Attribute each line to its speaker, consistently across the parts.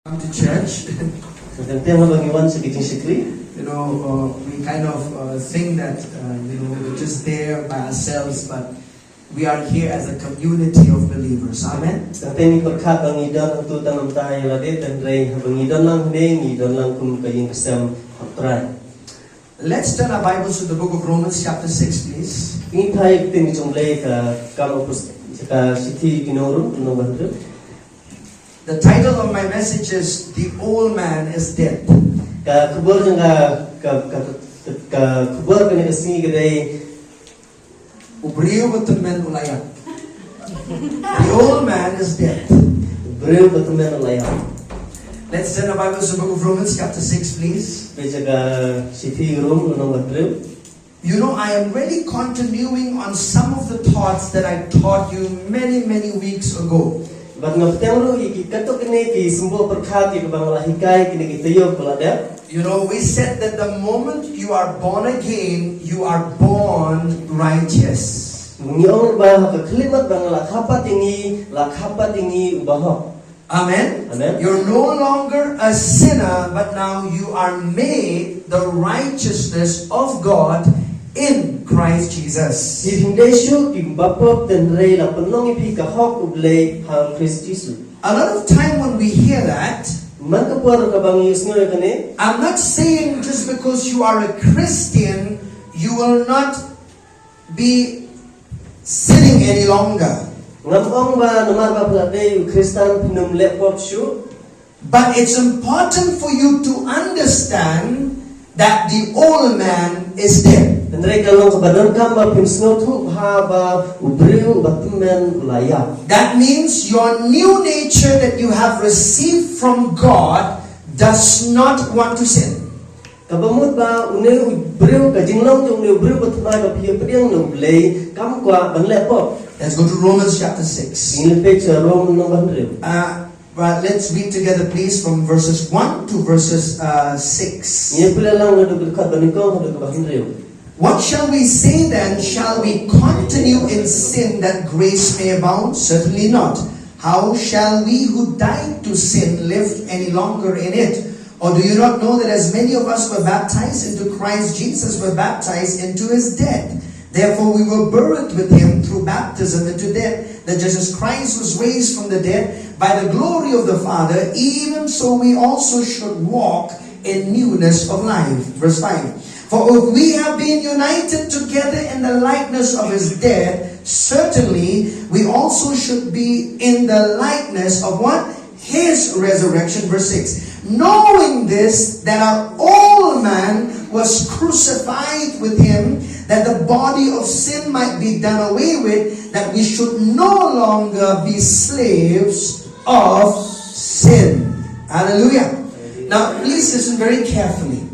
Speaker 1: Come to church.
Speaker 2: We
Speaker 1: kind of think that we're just there by ourselves, but we are here as a community of believers. Amen. Let's turn our Bibles to the book of Romans chapter 6, please. The title of my message is The Old Man is Dead. The old man is dead. Let's turn our Bibles to the book of Romans chapter 6, please. You know, I am really continuing on some of the thoughts that I taught you many weeks ago. You know, we said that the moment you are born again, you are born righteous. Amen.
Speaker 2: Amen.
Speaker 1: You're no longer a sinner, but now you are made the righteousness of God in Christ Jesus. A lot of time when we hear that, I'm not saying just because you are a Christian, you will not be sinning any longer. But it's important for you to understand that the old man is dead. That means your new nature that you have received from God does not want to sin. Let's go to Romans chapter 6. But let's read together, please, from verses 1 to verses 6. What shall we say then? Shall we continue in sin that grace may abound? Certainly not. How shall we who died to sin live any longer in it? Or do you not know that as many of us were baptized into Christ Jesus were baptized into his death? Therefore we were buried with him through baptism into death, that just as Christ was raised from the dead by the glory of the Father, even so we also should walk in newness of life. Verse 5. For if we have been united together in the likeness of his death, certainly we also should be in the likeness of what? His resurrection. Verse 6. Knowing this, that our old man was crucified with him, that the body of sin might be done away with, that we should no longer be slaves of sin. Hallelujah. Now, please listen very carefully.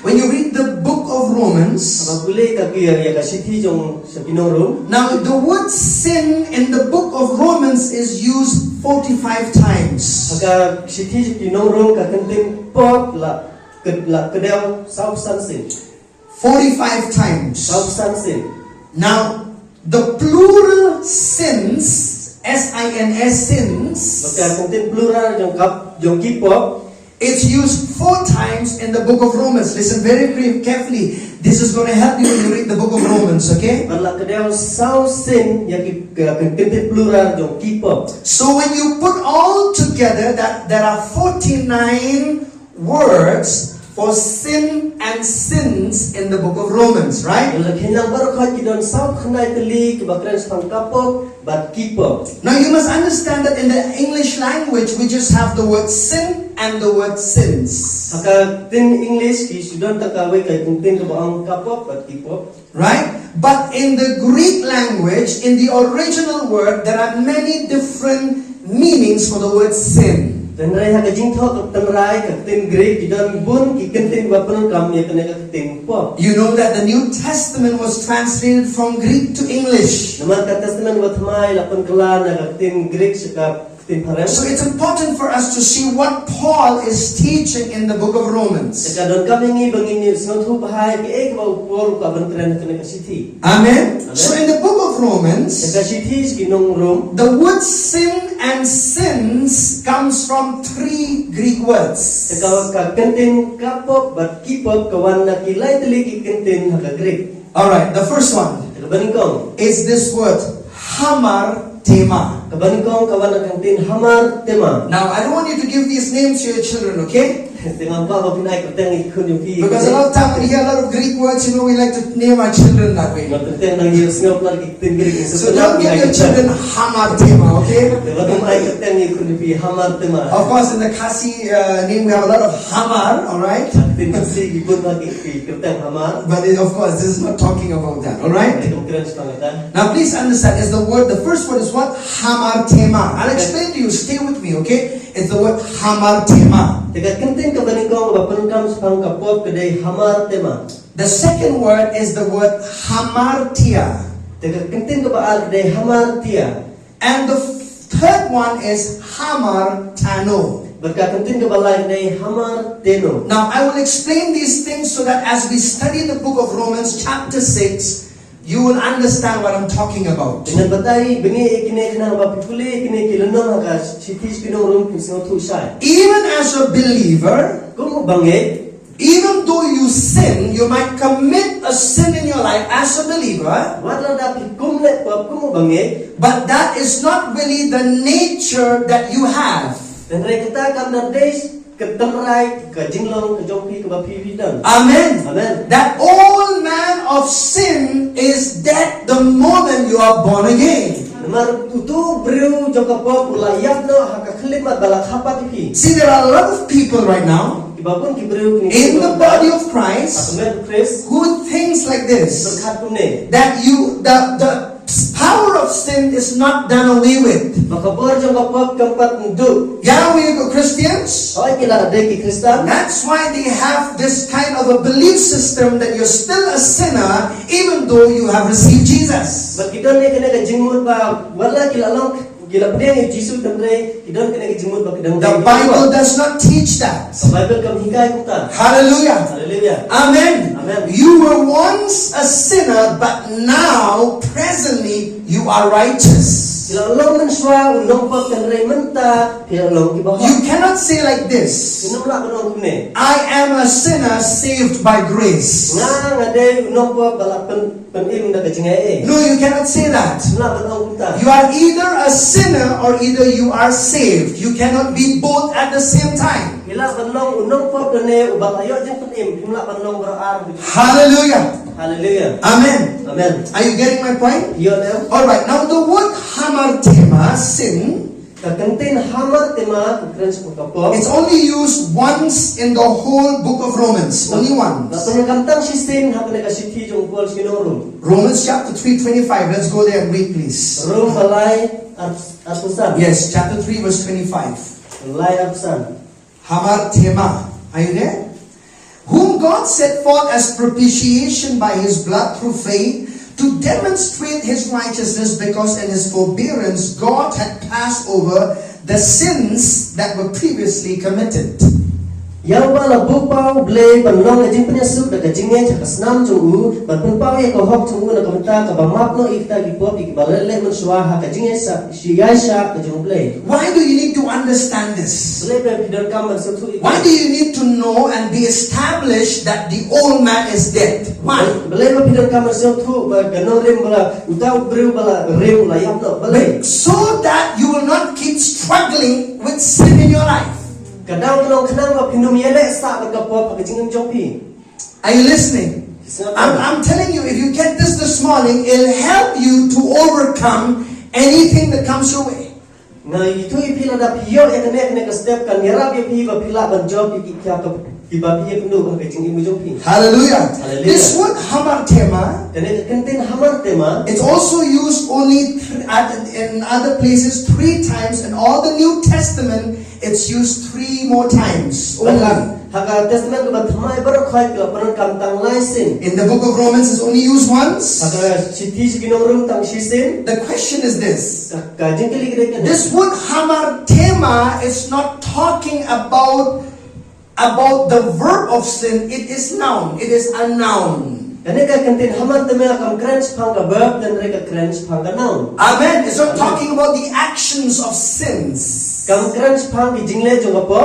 Speaker 1: When you read the book of Romans, now the word sin in the book of Romans is used 45 times. 45 times. Now, the plural sins, S-I-N-S, sins, it's used 4 times in the book of Romans. Listen very carefully. This is going to help you when you read the book of Romans, okay? So when you put all together, that there are 49 words for sin and sins in the book of Romans, right? Now you must understand that in the English language, we just have the word sin and the word sins. Right? But in the Greek language, in the original word, there are many different meanings for the word sin. You know that the New Testament was translated from Greek to English.
Speaker 2: tin pharem
Speaker 1: So it's important for us to see what Paul is teaching in the book of Romans.
Speaker 2: kadon kami bangin ni snot hu bahai ki ek ba Paul ka ban tren ka kasithi
Speaker 1: Amen. So in the book of Romans,
Speaker 2: kasithi kinong rom
Speaker 1: the word sin and sins comes from 3 Greek words.
Speaker 2: ka kentin kapop bat kipop kawan na kilay tili ki kentin ha Greek.
Speaker 1: All right, the first one
Speaker 2: Kabaningkong
Speaker 1: is this word hamartema.
Speaker 2: kabaningkong kawan na kentin hamar tema.
Speaker 1: Now, I don't want you to give these names to your children, okay?
Speaker 2: Dengan pa mapinay ko teng ikun yung pi.
Speaker 1: Because a lot of time when we hear a lot of Greek words, we like to name our children that way.
Speaker 2: Teng nang yung ngop lang itin Greek.
Speaker 1: So don't give your children hamartema, okay?
Speaker 2: Batumay ko teng ikun yung pi hamar tema.
Speaker 1: Of course, in the Khasi name, we have a lot of hamar, all right?
Speaker 2: Tin si ibon lagi pi keteng hamar.
Speaker 1: But of course, this is not talking about that, all right? Now, please understand, the first word is what? Hamartema. I'll explain to you. Stay with me, okay? It's the word hamartema. The second word is the word hamartia. And the third one is hamartano. Now, I will explain these things so that as we study the book of Romans chapter 6, you will understand what I'm talking about. Even as a believer, even though you sin, you might commit a sin in your life as a believer, but that is not really the nature that you have. Amen. That old man of sin is dead the moment you are born again. See, there are a lot of people right now in the body of Christ who thinks like this, that the power of sin is not done away with. Yeah, we are Christians. That's why they have this kind of a belief system that you're still a sinner even though you have received Jesus.
Speaker 2: The
Speaker 1: Bible does not teach that. Hallelujah. Amen. You were once a sinner, but now, presently, you are righteous. You cannot say like this, I am a sinner saved by grace. No, you cannot say that. You are either a sinner or either you are saved. You cannot be both at the same time. Hallelujah.
Speaker 2: Hallelujah.
Speaker 1: Amen.
Speaker 2: Amen.
Speaker 1: Are you getting my point?
Speaker 2: Yeah.
Speaker 1: All right. Now the word hamartema, sin, it's only used once in the whole book of Romans. Only once. Romans chapter 3:25. Let's go there and read, please. Yes, chapter 3, verse 25. Hamartema. Are you there? Whom God set forth as propitiation by His blood through faith, to demonstrate His righteousness, because in His forbearance God had passed over the sins that were previously committed.
Speaker 2: Yang bala bupau blay panlong ajing penyasup da kajingnya jakasnam jungu ban penpau ya kohok jungu na kamenta ka bamapno ikta gipop ikbalele mensua kajingnya sa siyaisha kajung blay.
Speaker 1: Why do you need to understand this? Why do you need to know and be established that the old man is dead? Why? So that you will not keep struggling with sin in your life. Are you listening? I'm telling you, if you get this morning, it'll help you to overcome anything that comes your way.
Speaker 2: Kibabi ya penuh hak jing imu jompi.
Speaker 1: Hallelujah.
Speaker 2: Hallelujah.
Speaker 1: This word hamartema,
Speaker 2: Dan itu kentin hamar tema.
Speaker 1: it's also used only in other places 3 times. In all the New Testament, it's used 3 more times. Only.
Speaker 2: Hak testament ke bathamai baru khai ke peran kam tang laisin.
Speaker 1: In the book of Romans, it's only used once.
Speaker 2: Hak siti seginong rum tang sisin.
Speaker 1: The question is this.
Speaker 2: Kajing kali kita kena.
Speaker 1: This word hamartema is not talking about the verb of sin. It is noun. It is a noun.
Speaker 2: Dan mereka kentin hamar tema kam crunch pangga verb dan mereka crunch pangga noun.
Speaker 1: Amen. It's not talking about the actions of sins.
Speaker 2: Kam crunch panggi jingle jong apa?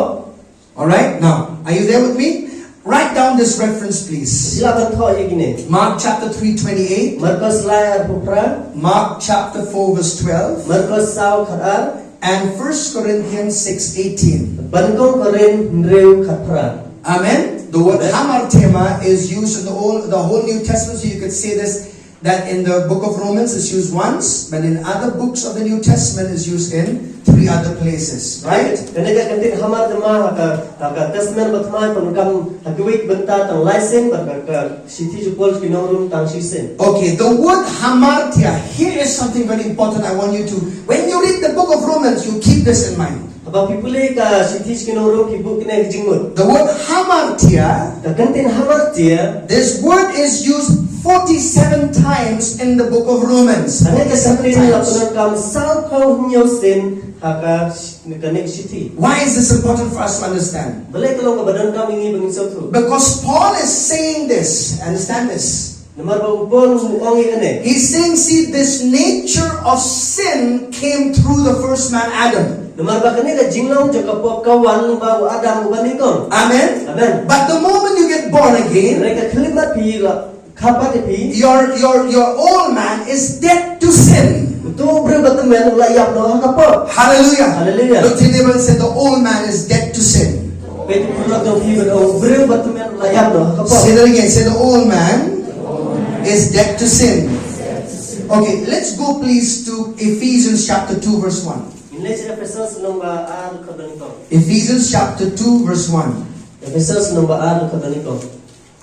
Speaker 1: Alright, now, are you there with me? Write down this reference, please.
Speaker 2: Silakan thok ye gini.
Speaker 1: Mark chapter 3:28.
Speaker 2: Markus layar pupra.
Speaker 1: Mark chapter 4 verse 12.
Speaker 2: Markus saw khatar.
Speaker 1: And 1 Corinthians 6:18.
Speaker 2: Bangkong Korin nreu khatpra.
Speaker 1: Amen. The word hamartema is used in the whole New Testament, so you could say this, that in the book of Romans it's used once, but in other books of the New Testament it's used in 3 other places, right?
Speaker 2: Dan mereka kentin hamar tema hak testament batmai penkam hakwik benta tang laisin berka siti jupol kinong rum tang sisin.
Speaker 1: Okay, the word hamartia, here is something very important I want you to, when you read the book of Romans, you keep this in mind.
Speaker 2: Abang pipule ka siti kinong rum kibuk kena jingmut.
Speaker 1: The word hamartia,
Speaker 2: Da kentin hamar dia.
Speaker 1: this word is used 47 times in the book of Romans.
Speaker 2: Ane ka
Speaker 1: 47
Speaker 2: sakri la
Speaker 1: times.
Speaker 2: penkam sao kau nyosin hak kanek siti.
Speaker 1: Why is this important for us to understand?
Speaker 2: Boleh kalau ka badan kam ini bengin sautu.
Speaker 1: Because Paul is saying this, understand this.
Speaker 2: Nomor ba upon ong ikane.
Speaker 1: He's saying, see, this nature of sin came through the first man, Adam.
Speaker 2: Nomor ba kene ka jinglong jaka pop kawan ba Adam ubani kon.
Speaker 1: Amen?
Speaker 2: Amen.
Speaker 1: But the moment you get born again,
Speaker 2: Mereka kelimat pi la kapat pi.
Speaker 1: your old man is dead to sin.
Speaker 2: Tu berbat men la yap no hakapot.
Speaker 1: Hallelujah.
Speaker 2: Hallelujah.
Speaker 1: Look to your neighbor and say, the old man is dead to sin.
Speaker 2: Pet pulak do pi berbat men la yap no
Speaker 1: Say
Speaker 2: hakapot.
Speaker 1: that again. Say, the old man is dead to sin. Okay, let's go please to Ephesians chapter 2 verse 1.
Speaker 2: Inle sila Efesos nomba ar kadoniko.
Speaker 1: Ephesians chapter 2 verse 1.
Speaker 2: Efesos nomba ar kadoniko.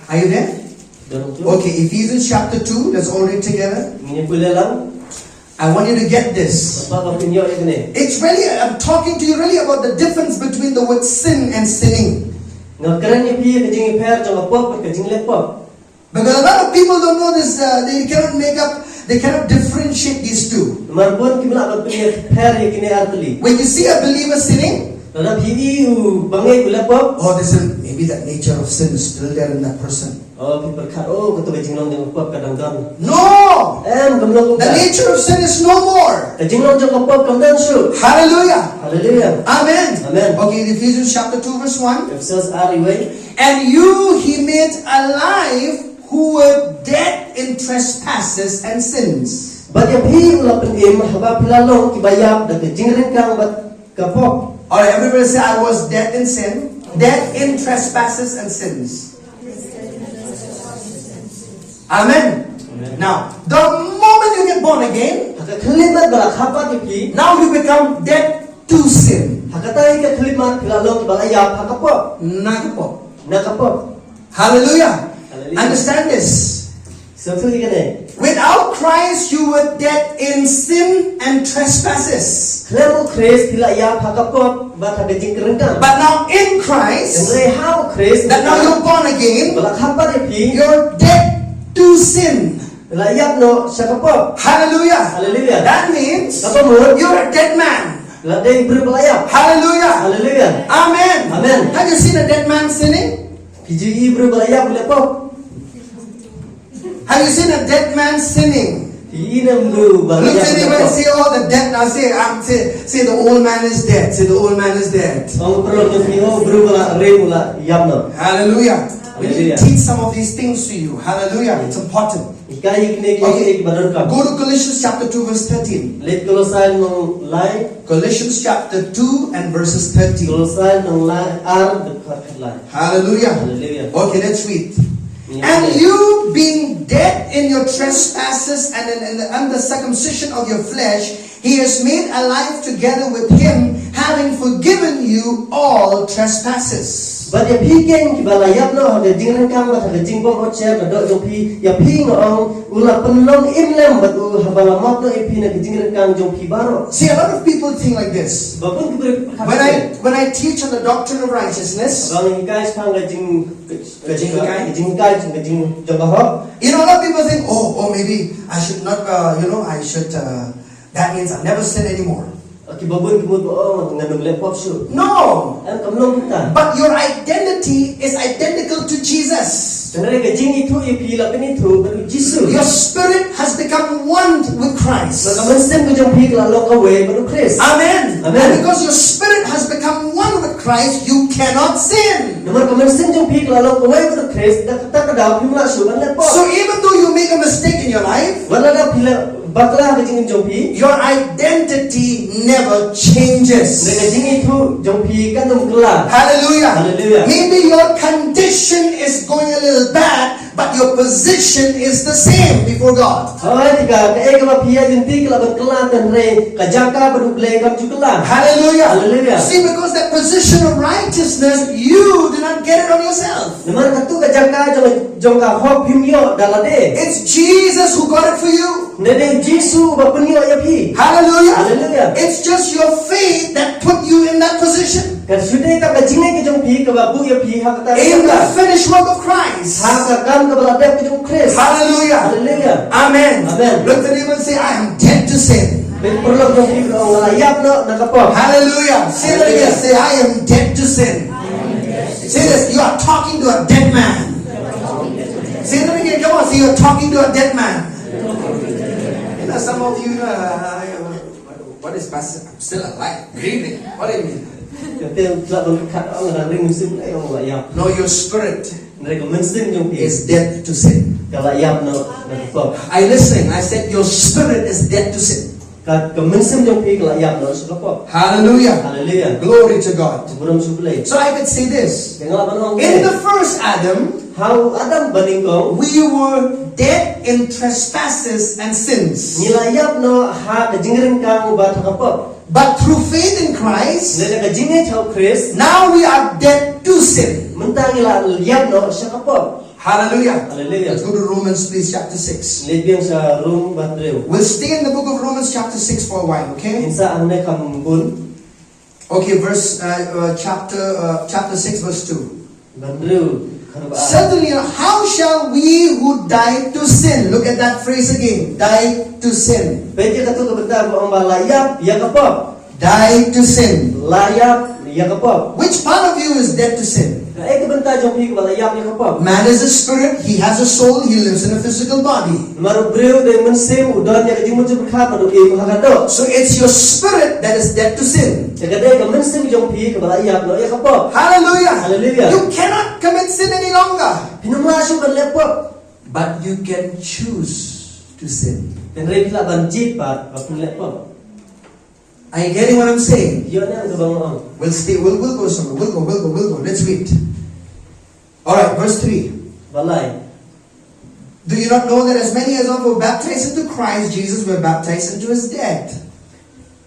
Speaker 1: Are you there?
Speaker 2: Dorong tu.
Speaker 1: Okay, Ephesians chapter 2, let's all read together.
Speaker 2: Ini pula lang.
Speaker 1: I want you to get this.
Speaker 2: Apa opinio ikane.
Speaker 1: It's really, I'm talking to you really about the difference between the word sin and sinning.
Speaker 2: Ngakran ni pi ka jingi per jong pop ka jing lepop.
Speaker 1: Because a lot of people don't know this, they cannot differentiate these two.
Speaker 2: Nomor pun kimla ka pi per ikine artli.
Speaker 1: When you see a believer sinning,
Speaker 2: Dalam pi bangai lepop.
Speaker 1: oh, maybe that nature of sin is still there in that person.
Speaker 2: Oh, pi berkat ketu ka jinglong jong pop kadang-kadang.
Speaker 1: No!
Speaker 2: Gamlong
Speaker 1: The nature of sin is no more.
Speaker 2: ka jinglong jong pop kamdan su.
Speaker 1: Hallelujah.
Speaker 2: Hallelujah.
Speaker 1: Amen.
Speaker 2: Amen.
Speaker 1: Okay, in Ephesians chapter 2 verse 1.
Speaker 2: Efesos ari way.
Speaker 1: And you he made alive who were dead in trespasses and sins.
Speaker 2: Badia pi lapen im haba pilalong kibayap da ka jingren kang bat kapok.
Speaker 1: Alright, everybody say, I was dead in sin, dead in trespasses and sins. Amen. Now, the moment you get born again,
Speaker 2: Haka kelimat bala kapat pi.
Speaker 1: now you become dead to sin.
Speaker 2: Hakatai ka kelimat pilalong kibayap hakapok.
Speaker 1: Nakapo.
Speaker 2: Nakapok.
Speaker 1: Hallelujah.
Speaker 2: Hallelujah.
Speaker 1: Understand this.
Speaker 2: Satu ikane.
Speaker 1: Without Christ, you were dead in sin and trespasses.
Speaker 2: Klemo Chris pilayap hakapok bat haka jingren kang.
Speaker 1: But now in Christ,
Speaker 2: Engre how Chris
Speaker 1: that now you're born again,
Speaker 2: bala kapat pi.
Speaker 1: you're dead to sin.
Speaker 2: Pilayap no sakapok.
Speaker 1: Hallelujah.
Speaker 2: Hallelujah.
Speaker 1: That means
Speaker 2: Apa mo?
Speaker 1: you're a dead man.
Speaker 2: Ladai berpelayap.
Speaker 1: Hallelujah.
Speaker 2: Hallelujah.
Speaker 1: Amen.
Speaker 2: Amen.
Speaker 1: Have you seen a dead man sinning?
Speaker 2: Piji berpelayap lepok.
Speaker 1: Have you seen a dead man sinning?
Speaker 2: Inam lu
Speaker 1: Look
Speaker 2: balayap
Speaker 1: at him and
Speaker 2: lepok.
Speaker 1: say, oh, the dead. Now say the old man is dead. Say the old man is dead.
Speaker 2: Ang perlu nyo berpela remula yapno.
Speaker 1: Hallelujah. We need to
Speaker 2: Hallelujah.
Speaker 1: teach some of these things to you. Hallelujah. It's important.
Speaker 2: Ikai kini
Speaker 1: Okay.
Speaker 2: kini badan kam.
Speaker 1: Go to Galatians chapter 2 verse 13.
Speaker 2: Let Kolosai nong lai.
Speaker 1: Galatians chapter 2 and verses 13.
Speaker 2: Kolosai nong lai ar dekat lai.
Speaker 1: Hallelujah.
Speaker 2: Hallelujah.
Speaker 1: Okay, let's read. And you being dead in your trespasses and in the uncircumcision of your flesh, he has made alive together with him, having forgiven you all trespasses.
Speaker 2: But ya pi ken ki bala yap no ha jing ren kang ba tha jing bom hot share ka do jong pi ya pi ngong ula penlong imlem ba tu ha bala map no pi na jing ren kang jong pi baro.
Speaker 1: See, a lot of people think like this.
Speaker 2: Ba pun ki bre
Speaker 1: When I teach on the doctrine of righteousness,
Speaker 2: bang ni guys phang ga jing jong ka ho.
Speaker 1: you know, a lot of people think, oh, maybe I should not, I should, that means I'll never sin anymore.
Speaker 2: Ki babun ki mut oh nganum le pop shu.
Speaker 1: No!
Speaker 2: An kam long ta.
Speaker 1: But your identity is identical to Jesus.
Speaker 2: Tenare ka jing itu i pi la peni thu ba Jisu.
Speaker 1: Your spirit has become one with Christ.
Speaker 2: Ba kam sem ko jong pi la lo ka we ba Christ.
Speaker 1: Amen.
Speaker 2: Amen.
Speaker 1: And because your spirit has become one with Christ, you cannot sin.
Speaker 2: Namar kam sem jong pi la lo ka we ba Christ da ta ka da pi la shu ban le pop.
Speaker 1: So even though you make a mistake in your life,
Speaker 2: Wala da pi la bakla ka jing jong pi.
Speaker 1: your identity never changes.
Speaker 2: Nega jing itu jong pi kan num kla.
Speaker 1: Hallelujah.
Speaker 2: Hallelujah.
Speaker 1: Maybe your condition is going a little bad, but your position is the same before God.
Speaker 2: Ai tiga ka ek ba pi jing pi kla ban kla tan re ka jaka ba du ble kam chu kla.
Speaker 1: Hallelujah.
Speaker 2: Hallelujah.
Speaker 1: See, because that position of righteousness, you did not get it on yourself.
Speaker 2: Namar ka tu ka jaka jong ka ho phim yo dalade.
Speaker 1: It's Jesus who got it for you.
Speaker 2: Nede Jisu ba pun yo ya pi.
Speaker 1: Hallelujah.
Speaker 2: Hallelujah.
Speaker 1: It's just your faith that put you in that position.
Speaker 2: Kan sudah ka jinge ke jong pi ka ba bu ya pi ha ka ta.
Speaker 1: In the finished work of Christ.
Speaker 2: Ha ka kam ka ba da ke jong Christ.
Speaker 1: Hallelujah.
Speaker 2: Hallelujah.
Speaker 1: Amen.
Speaker 2: Amen.
Speaker 1: Look at him and say, I am dead to sin.
Speaker 2: Ben perlu jong pi ka ngala yap no na ka po.
Speaker 1: Hallelujah. Say that again. Say, I am dead to sin. Say this. You are talking to a dead man. Say that again. Come on. Say you are talking to a dead man. You know, some of you, what is pastor? I'm still alive, breathing. What do you mean?
Speaker 2: Te la ban ka ong na ring sim ai ong la yap.
Speaker 1: No, your spirit
Speaker 2: Nere ka men sim jong pi
Speaker 1: is dead to sin.
Speaker 2: ka la yap no na ka po.
Speaker 1: I listen. I said your spirit is dead to sin.
Speaker 2: Ka men sim jong pi ka la yap no sa ka po.
Speaker 1: Hallelujah.
Speaker 2: Hallelujah.
Speaker 1: Glory to God.
Speaker 2: Buram su ble.
Speaker 1: So I could say this.
Speaker 2: Dengar ban ong.
Speaker 1: In the first Adam,
Speaker 2: How Adam baning ko
Speaker 1: we were dead in trespasses and sins.
Speaker 2: nilayap no ha ka jingren ka ba ta ka po.
Speaker 1: But through faith in Christ,
Speaker 2: Nere ka jinge chau Christ
Speaker 1: now we are dead to sin.
Speaker 2: mentang ila liap no sa ka po.
Speaker 1: Hallelujah.
Speaker 2: Hallelujah.
Speaker 1: Let's go to Romans, please, chapter 6.
Speaker 2: Lebiang sa room batreu.
Speaker 1: We'll stay in the book of Romans, chapter 6 for a while, okay?
Speaker 2: Insa ang ne kam bun
Speaker 1: Okay, chapter 6, verse 2.
Speaker 2: batreu karba.
Speaker 1: Certainly, how shall we who died to sin? Look at that phrase again. Died to sin.
Speaker 2: Pwede ka to ka benda ang balayap ya ka po.
Speaker 1: Died to sin.
Speaker 2: Layap ya ka po.
Speaker 1: Which part of you is dead to sin?
Speaker 2: Ka ek benda jong pi ka balayap ya ka po.
Speaker 1: Man is a spirit, he has a soul, he lives in a physical body.
Speaker 2: Maru breu de mensem udon ya ka jimu ju kha pa do e ha ka do.
Speaker 1: So it's your spirit that is dead to sin.
Speaker 2: Ka de ka mensem jong pi ka balayap no ya ka po.
Speaker 1: Hallelujah.
Speaker 2: Hallelujah.
Speaker 1: You cannot commit sin any longer.
Speaker 2: Pinumlasu kan lepo.
Speaker 1: But you can choose to sin.
Speaker 2: Penrei pila banjit pa pun lepo.
Speaker 1: Are you getting what I'm saying?
Speaker 2: Yo na ang kabang ang.
Speaker 1: We'll stay, we'll go somewhere. We'll go. Let's read. Alright, verse 3.
Speaker 2: Balay.
Speaker 1: Do you not know that as many as were baptized into Christ Jesus were baptized into his death?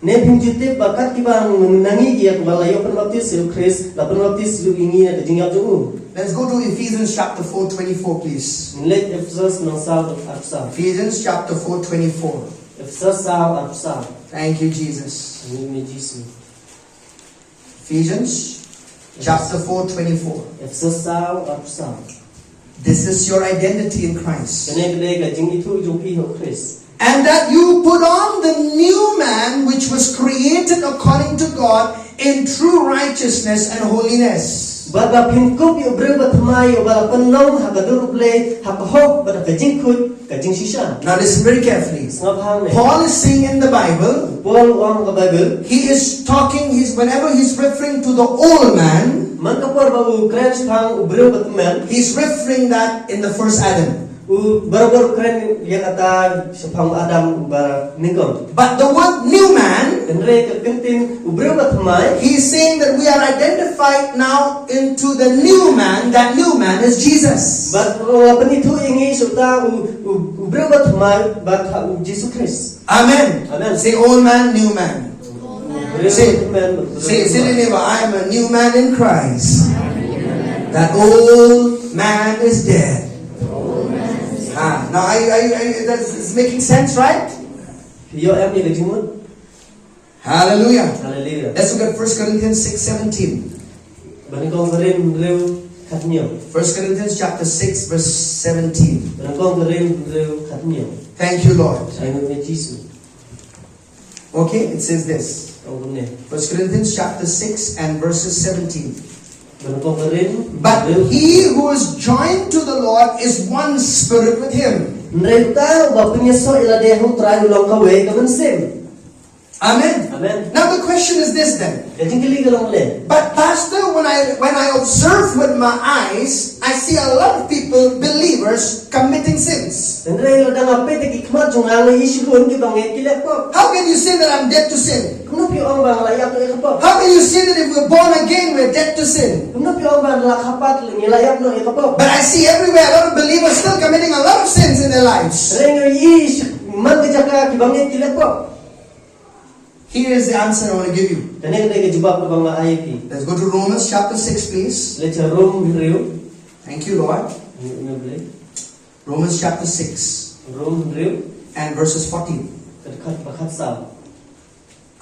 Speaker 2: Ne pinjute bakat ki bang nangi ya balayo pen baptis su Chris la pen baptis lu ingi na jinga ju.
Speaker 1: Let's go to Ephesians chapter 4:24, please.
Speaker 2: Let Ephesus no sa apsa.
Speaker 1: Ephesians chapter 4:24.
Speaker 2: Ephesus sa apsa.
Speaker 1: Thank you, Jesus.
Speaker 2: Ni Jisu.
Speaker 1: Ephesians chapter 4:24.
Speaker 2: Ephesus sa apsa.
Speaker 1: This is your identity in Christ.
Speaker 2: Kene kene ka jing itu ju pi ho Chris.
Speaker 1: And that you put on the new man which was created according to God in true righteousness and holiness.
Speaker 2: Baga pinkup yu breu batmai yu bala penlong ha gadur ble ha kahok bada ka jing khut ka jing shisha.
Speaker 1: Now listen very carefully.
Speaker 2: Ngap hang ne.
Speaker 1: Paul is saying in the Bible,
Speaker 2: Paul wang ka Bible
Speaker 1: he is talking, whenever he's referring to the old man,
Speaker 2: man ka por ba u krens phang u breu batman
Speaker 1: he's referring that in the first Adam.
Speaker 2: Baru keren yang kata sepang Adam bara ningkom.
Speaker 1: But the word new man,
Speaker 2: Kenre kentin ubreu batmai.
Speaker 1: he's saying that we are identified now into the new man. That new man is Jesus.
Speaker 2: Bat penitu ingi suta ubreu batmai bat Jesus Christ.
Speaker 1: Amen.
Speaker 2: Amen.
Speaker 1: Say old man, new man. Say, say to your neighbor, I am a new man in Christ. That old man is dead. Now, that's making sense, right?
Speaker 2: Yo em như cái chứng muốn.
Speaker 1: Hallelujah.
Speaker 2: Hallelujah.
Speaker 1: Let's look at 1 Corinthians 6:17.
Speaker 2: Bạn con rem rêu khát nhiều.
Speaker 1: 1 Corinthians chapter 6, verse 17.
Speaker 2: Bạn con rem rêu khát nhiều.
Speaker 1: Thank you, Lord.
Speaker 2: Saya nak Jesus.
Speaker 1: Okay, it says this.
Speaker 2: Ông con này.
Speaker 1: 1 Corinthians chapter 6 and verses 17.
Speaker 2: Bạn con rem.
Speaker 1: But he who is joined to the Lord is one spirit with him.
Speaker 2: Rem ta và punya so ila dia hong try ulang kawe kaman sem.
Speaker 1: Amen.
Speaker 2: Amen.
Speaker 1: Now the question is this then.
Speaker 2: Kajing kili kalau le.
Speaker 1: But Pastor, when I observe with my eyes, I see a lot of people, believers, committing sins.
Speaker 2: Andre lo dang ape te kikmat jong ang isu kon ki bang ekilek pop.
Speaker 1: How can you say that I'm dead to sin?
Speaker 2: Kuno pi ong bang layak to ekapop.
Speaker 1: How can you say that if we're born again, we're dead to sin?
Speaker 2: Kuno pi ong bang la kapat ni layak no ekapop.
Speaker 1: But I see everywhere a lot of believers still committing a lot of sins in their lives.
Speaker 2: Reng isu man ke jaka ki bang ekilek pop.
Speaker 1: Here is the answer I want to give you.
Speaker 2: Kane kane ke jawab bang ayat.
Speaker 1: Let's go to Romans chapter 6, please.
Speaker 2: Le charom reu.
Speaker 1: Thank you, Lord. Romans chapter 6
Speaker 2: Rom reu.
Speaker 1: and verses 14.
Speaker 2: Terkat bakat sa.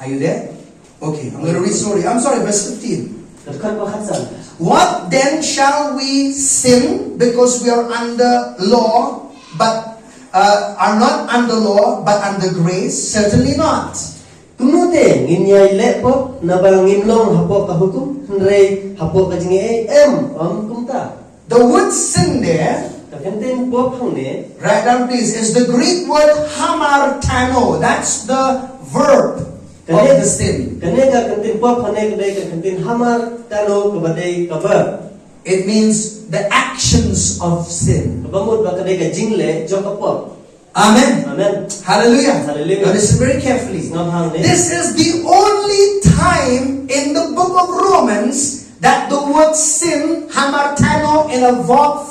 Speaker 1: Are you there? Okay, I'm going to read slowly. I'm sorry, verse 15.
Speaker 2: Terkat bakat sa.
Speaker 1: What then shall we sin because we are under law, but are not under law, but under grace? Certainly not.
Speaker 2: Tunute nginyai le pop na bang ngimlong hapo ka hukum nrei hapo ka jingi kumta.
Speaker 1: The word sin there,
Speaker 2: Kakantin pop hang ne.
Speaker 1: write down please, is the Greek word hamartano. That's the verb of the sin.
Speaker 2: Kane ka kantin pop hane kadai ka kantin hamar tano kabadai kabar.
Speaker 1: It means the actions of sin.
Speaker 2: Kabamut ba kadai ka jingle joka pop.
Speaker 1: Amen.
Speaker 2: Amen.
Speaker 1: Hallelujah.
Speaker 2: Hallelujah.
Speaker 1: Now listen very carefully.
Speaker 2: Ngam hang ne.
Speaker 1: This is the only time in the book of Romans that the word sin, hamartano, in a verb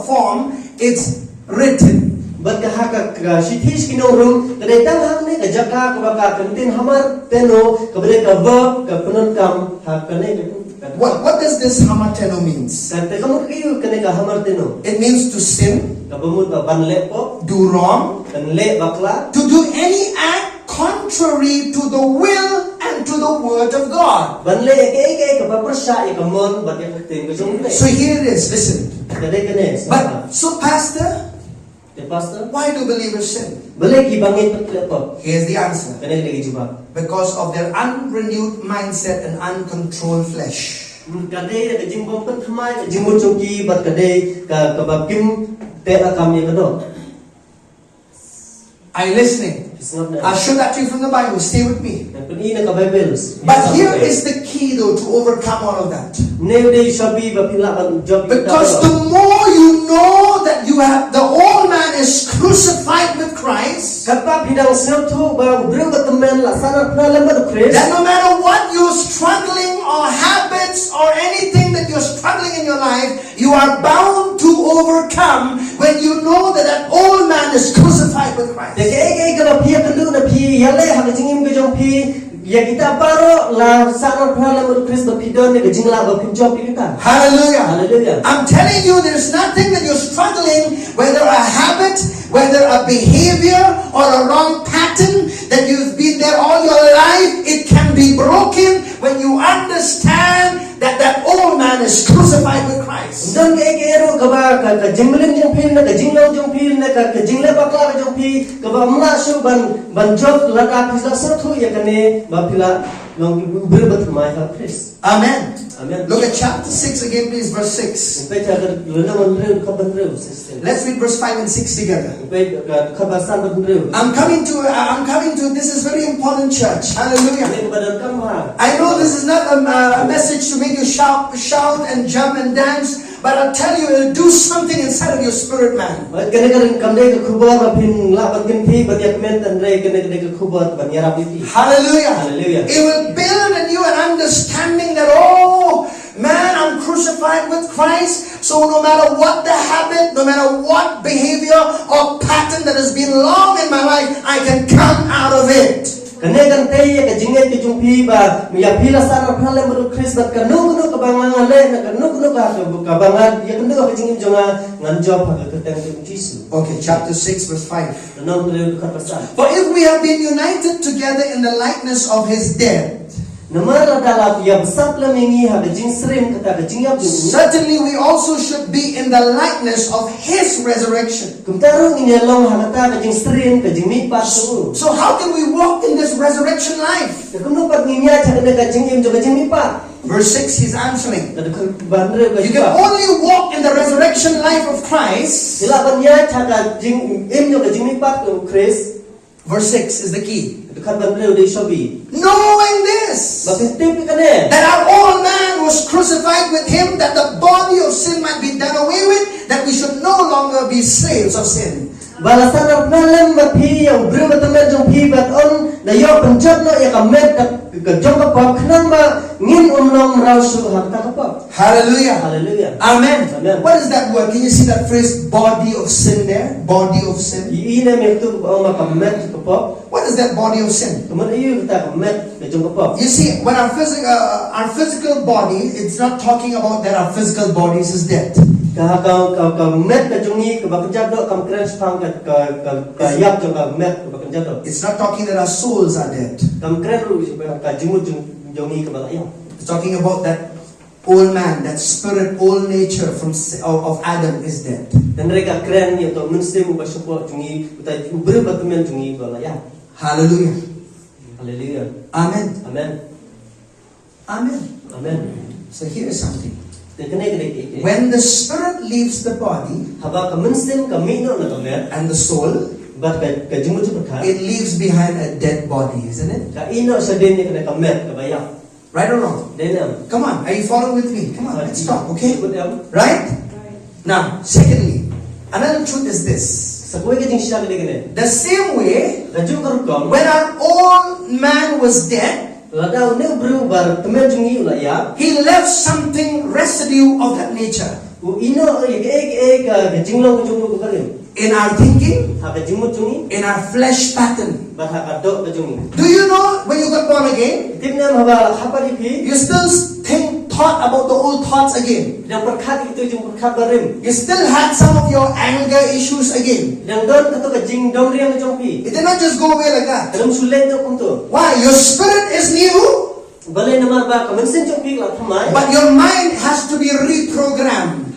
Speaker 1: form, is written.
Speaker 2: Bat ka haka ka shithish kinong room kadai tang hang ne ka jaka ka baka kantin hamar teno kabadai ka verb ka punon kam ha kane ka.
Speaker 1: What does this hamartano means?
Speaker 2: Kante kamu kayo kane ka hamar teno.
Speaker 1: It means to sin,
Speaker 2: Kabamut ba banle po
Speaker 1: do wrong,
Speaker 2: kanle bakla.
Speaker 1: to do any act contrary to the will and to the word of God.
Speaker 2: Banle eke kapaprasya ikamon bat yakaktin ko jong le.
Speaker 1: So here it is, listen.
Speaker 2: Kadai kane.
Speaker 1: But, so Pastor,
Speaker 2: The pastor
Speaker 1: why do believers sin?
Speaker 2: boleh gibangit pat po.
Speaker 1: Here's the answer.
Speaker 2: Kane lagi jubak.
Speaker 1: Because of their unrenewed mindset and uncontrolled flesh.
Speaker 2: Kadai ka jimbom pat thamai ka jimbon jongki bat kadai ka kababkim te akam ya kado.
Speaker 1: Are you listening?
Speaker 2: It's not
Speaker 1: I'll
Speaker 2: that.
Speaker 1: show that to you from the Bible. Stay with me.
Speaker 2: Puni na ka Bible.
Speaker 1: But here is the key though to overcome all of that.
Speaker 2: New day shabi ba pila kan job.
Speaker 1: Because the more you know that you have, the old man is crucified with Christ,
Speaker 2: Kapag hidang selto ba bring ba temen la sana na lembar Chris.
Speaker 1: that no matter what you're struggling or habits or anything that you're struggling in your life, you are bound to overcome when you know that that old man is crucified with Christ.
Speaker 2: Deke ka ba pia kandu na pi yale ha jingim ka jong pi ya kita paro la sana na lembar Chris ba pidon ne jingla ba pin job kita.
Speaker 1: Hallelujah.
Speaker 2: Hallelujah.
Speaker 1: I'm telling you, there's nothing that you're struggling, whether a habit, whether a behavior, or a wrong pattern that you've been there all your life. It can be broken when you understand that that old man is crucified with Christ.
Speaker 2: Dan ke ero ka ba ka jingling jong pil na ka jinglaw jong pil na ka jingle bakla ka jong pi ka ba mla shu ban job la ka pisa sa thu ya kane ba pila long ubir bat mai ka Chris.
Speaker 1: Amen.
Speaker 2: Amen.
Speaker 1: Look at chapter 6 again, please, verse 6.
Speaker 2: Pe cha ka lona man re ka ban re system.
Speaker 1: Let's read verse 5 and 6 together.
Speaker 2: Pe ka ba san ban re.
Speaker 1: I'm coming to, this is very important, church. Hallelujah.
Speaker 2: Ne ba dan kam ha.
Speaker 1: I know this is not a message to make you shout and jump and dance, but I'll tell you, it'll do something inside of your spirit, man.
Speaker 2: Ba kane ka kam dai ka khubor ba pin la ban kin pi ba yak men tan re kane ka khubor ban yara pi.
Speaker 1: Hallelujah.
Speaker 2: Hallelujah.
Speaker 1: It will build in you an understanding that, oh, man, I'm crucified with Christ. So no matter what the habit, no matter what behavior or pattern that has been long in my life, I can come out of it.
Speaker 2: Kanegan tay ka jinget ki jumpi ba ya pila sana phale mo Christmas ka no ka bangan le na no ka bangan ya no ka jingim jonga ngan job ha ka tang Jesus.
Speaker 1: Okay, chapter 6 verse 5.
Speaker 2: No le ka pasal.
Speaker 1: For if we have been united together in the likeness of his death,
Speaker 2: Namara dala ya besap la mengi ha ka jing srem ka jingyap jing.
Speaker 1: certainly we also should be in the likeness of his resurrection.
Speaker 2: Kumtaro inyalong ha ka jing srem ka jing mi pat tu.
Speaker 1: So how can we walk in this resurrection life?
Speaker 2: Kuno pat nginya cha ka jingyam jo ka jing mi pat.
Speaker 1: Verse 6 he's answering.
Speaker 2: You
Speaker 1: You can only walk in the resurrection life of Christ.
Speaker 2: Sila banya cha ka jing im jo ka jing mi pat ko Chris.
Speaker 1: Verse 6 is the key.
Speaker 2: Knowing
Speaker 1: this,
Speaker 2: that
Speaker 1: that our old man was crucified with him, that the body of sin might be done away with, that we should no longer be slaves of sin.
Speaker 2: balasan ang malam mapi yang berubah jong pi bat on na yo pencet no ya kamet ka jong ka pop khnang ma ngin umnong raw su hak ta ka pop.
Speaker 1: Hallelujah.
Speaker 2: Hallelujah.
Speaker 1: Amen.
Speaker 2: Amen.
Speaker 1: What is that word? Can you see that phrase, body of sin there? Body of sin.
Speaker 2: Ina me tu ba ma kamet ka pop.
Speaker 1: What is that body of sin?
Speaker 2: Kaman iyo ta kamet ka jong ka pop.
Speaker 1: You see, when our physical body, it's not talking about that our physical bodies is dead.
Speaker 2: Ka met ka jongi ka bakjat do kam crunch phang ka yap jong ka met ka bakjat do.
Speaker 1: It's not talking that our souls are dead.
Speaker 2: Kam crunch ka jimut jongi ka bakayang.
Speaker 1: It's talking about that old man, that spirit, old nature of Adam is dead.
Speaker 2: Dan mereka keren ni to menstem ba supo jongi uta berubah temen jongi balayang.
Speaker 1: Hallelujah.
Speaker 2: Hallelujah.
Speaker 1: Amen.
Speaker 2: Amen.
Speaker 1: Amen.
Speaker 2: Amen.
Speaker 1: So here is something.
Speaker 2: When
Speaker 1: When the spirit leaves the body and the soul, it leaves behind a dead body, isn't it? Right or wrong? Come on, are you following with me? Come on, let's talk, okay? Right? Now, secondly, another truth is this. The same way, when our old man was dead, he left something residue of that nature. In our thinking, in our flesh pattern. Do you know when you got born again, you still thought about the old thoughts again? You still had some of your anger issues again. It did not just go away like that. Why? Your spirit is new, but your mind has to be reprogrammed.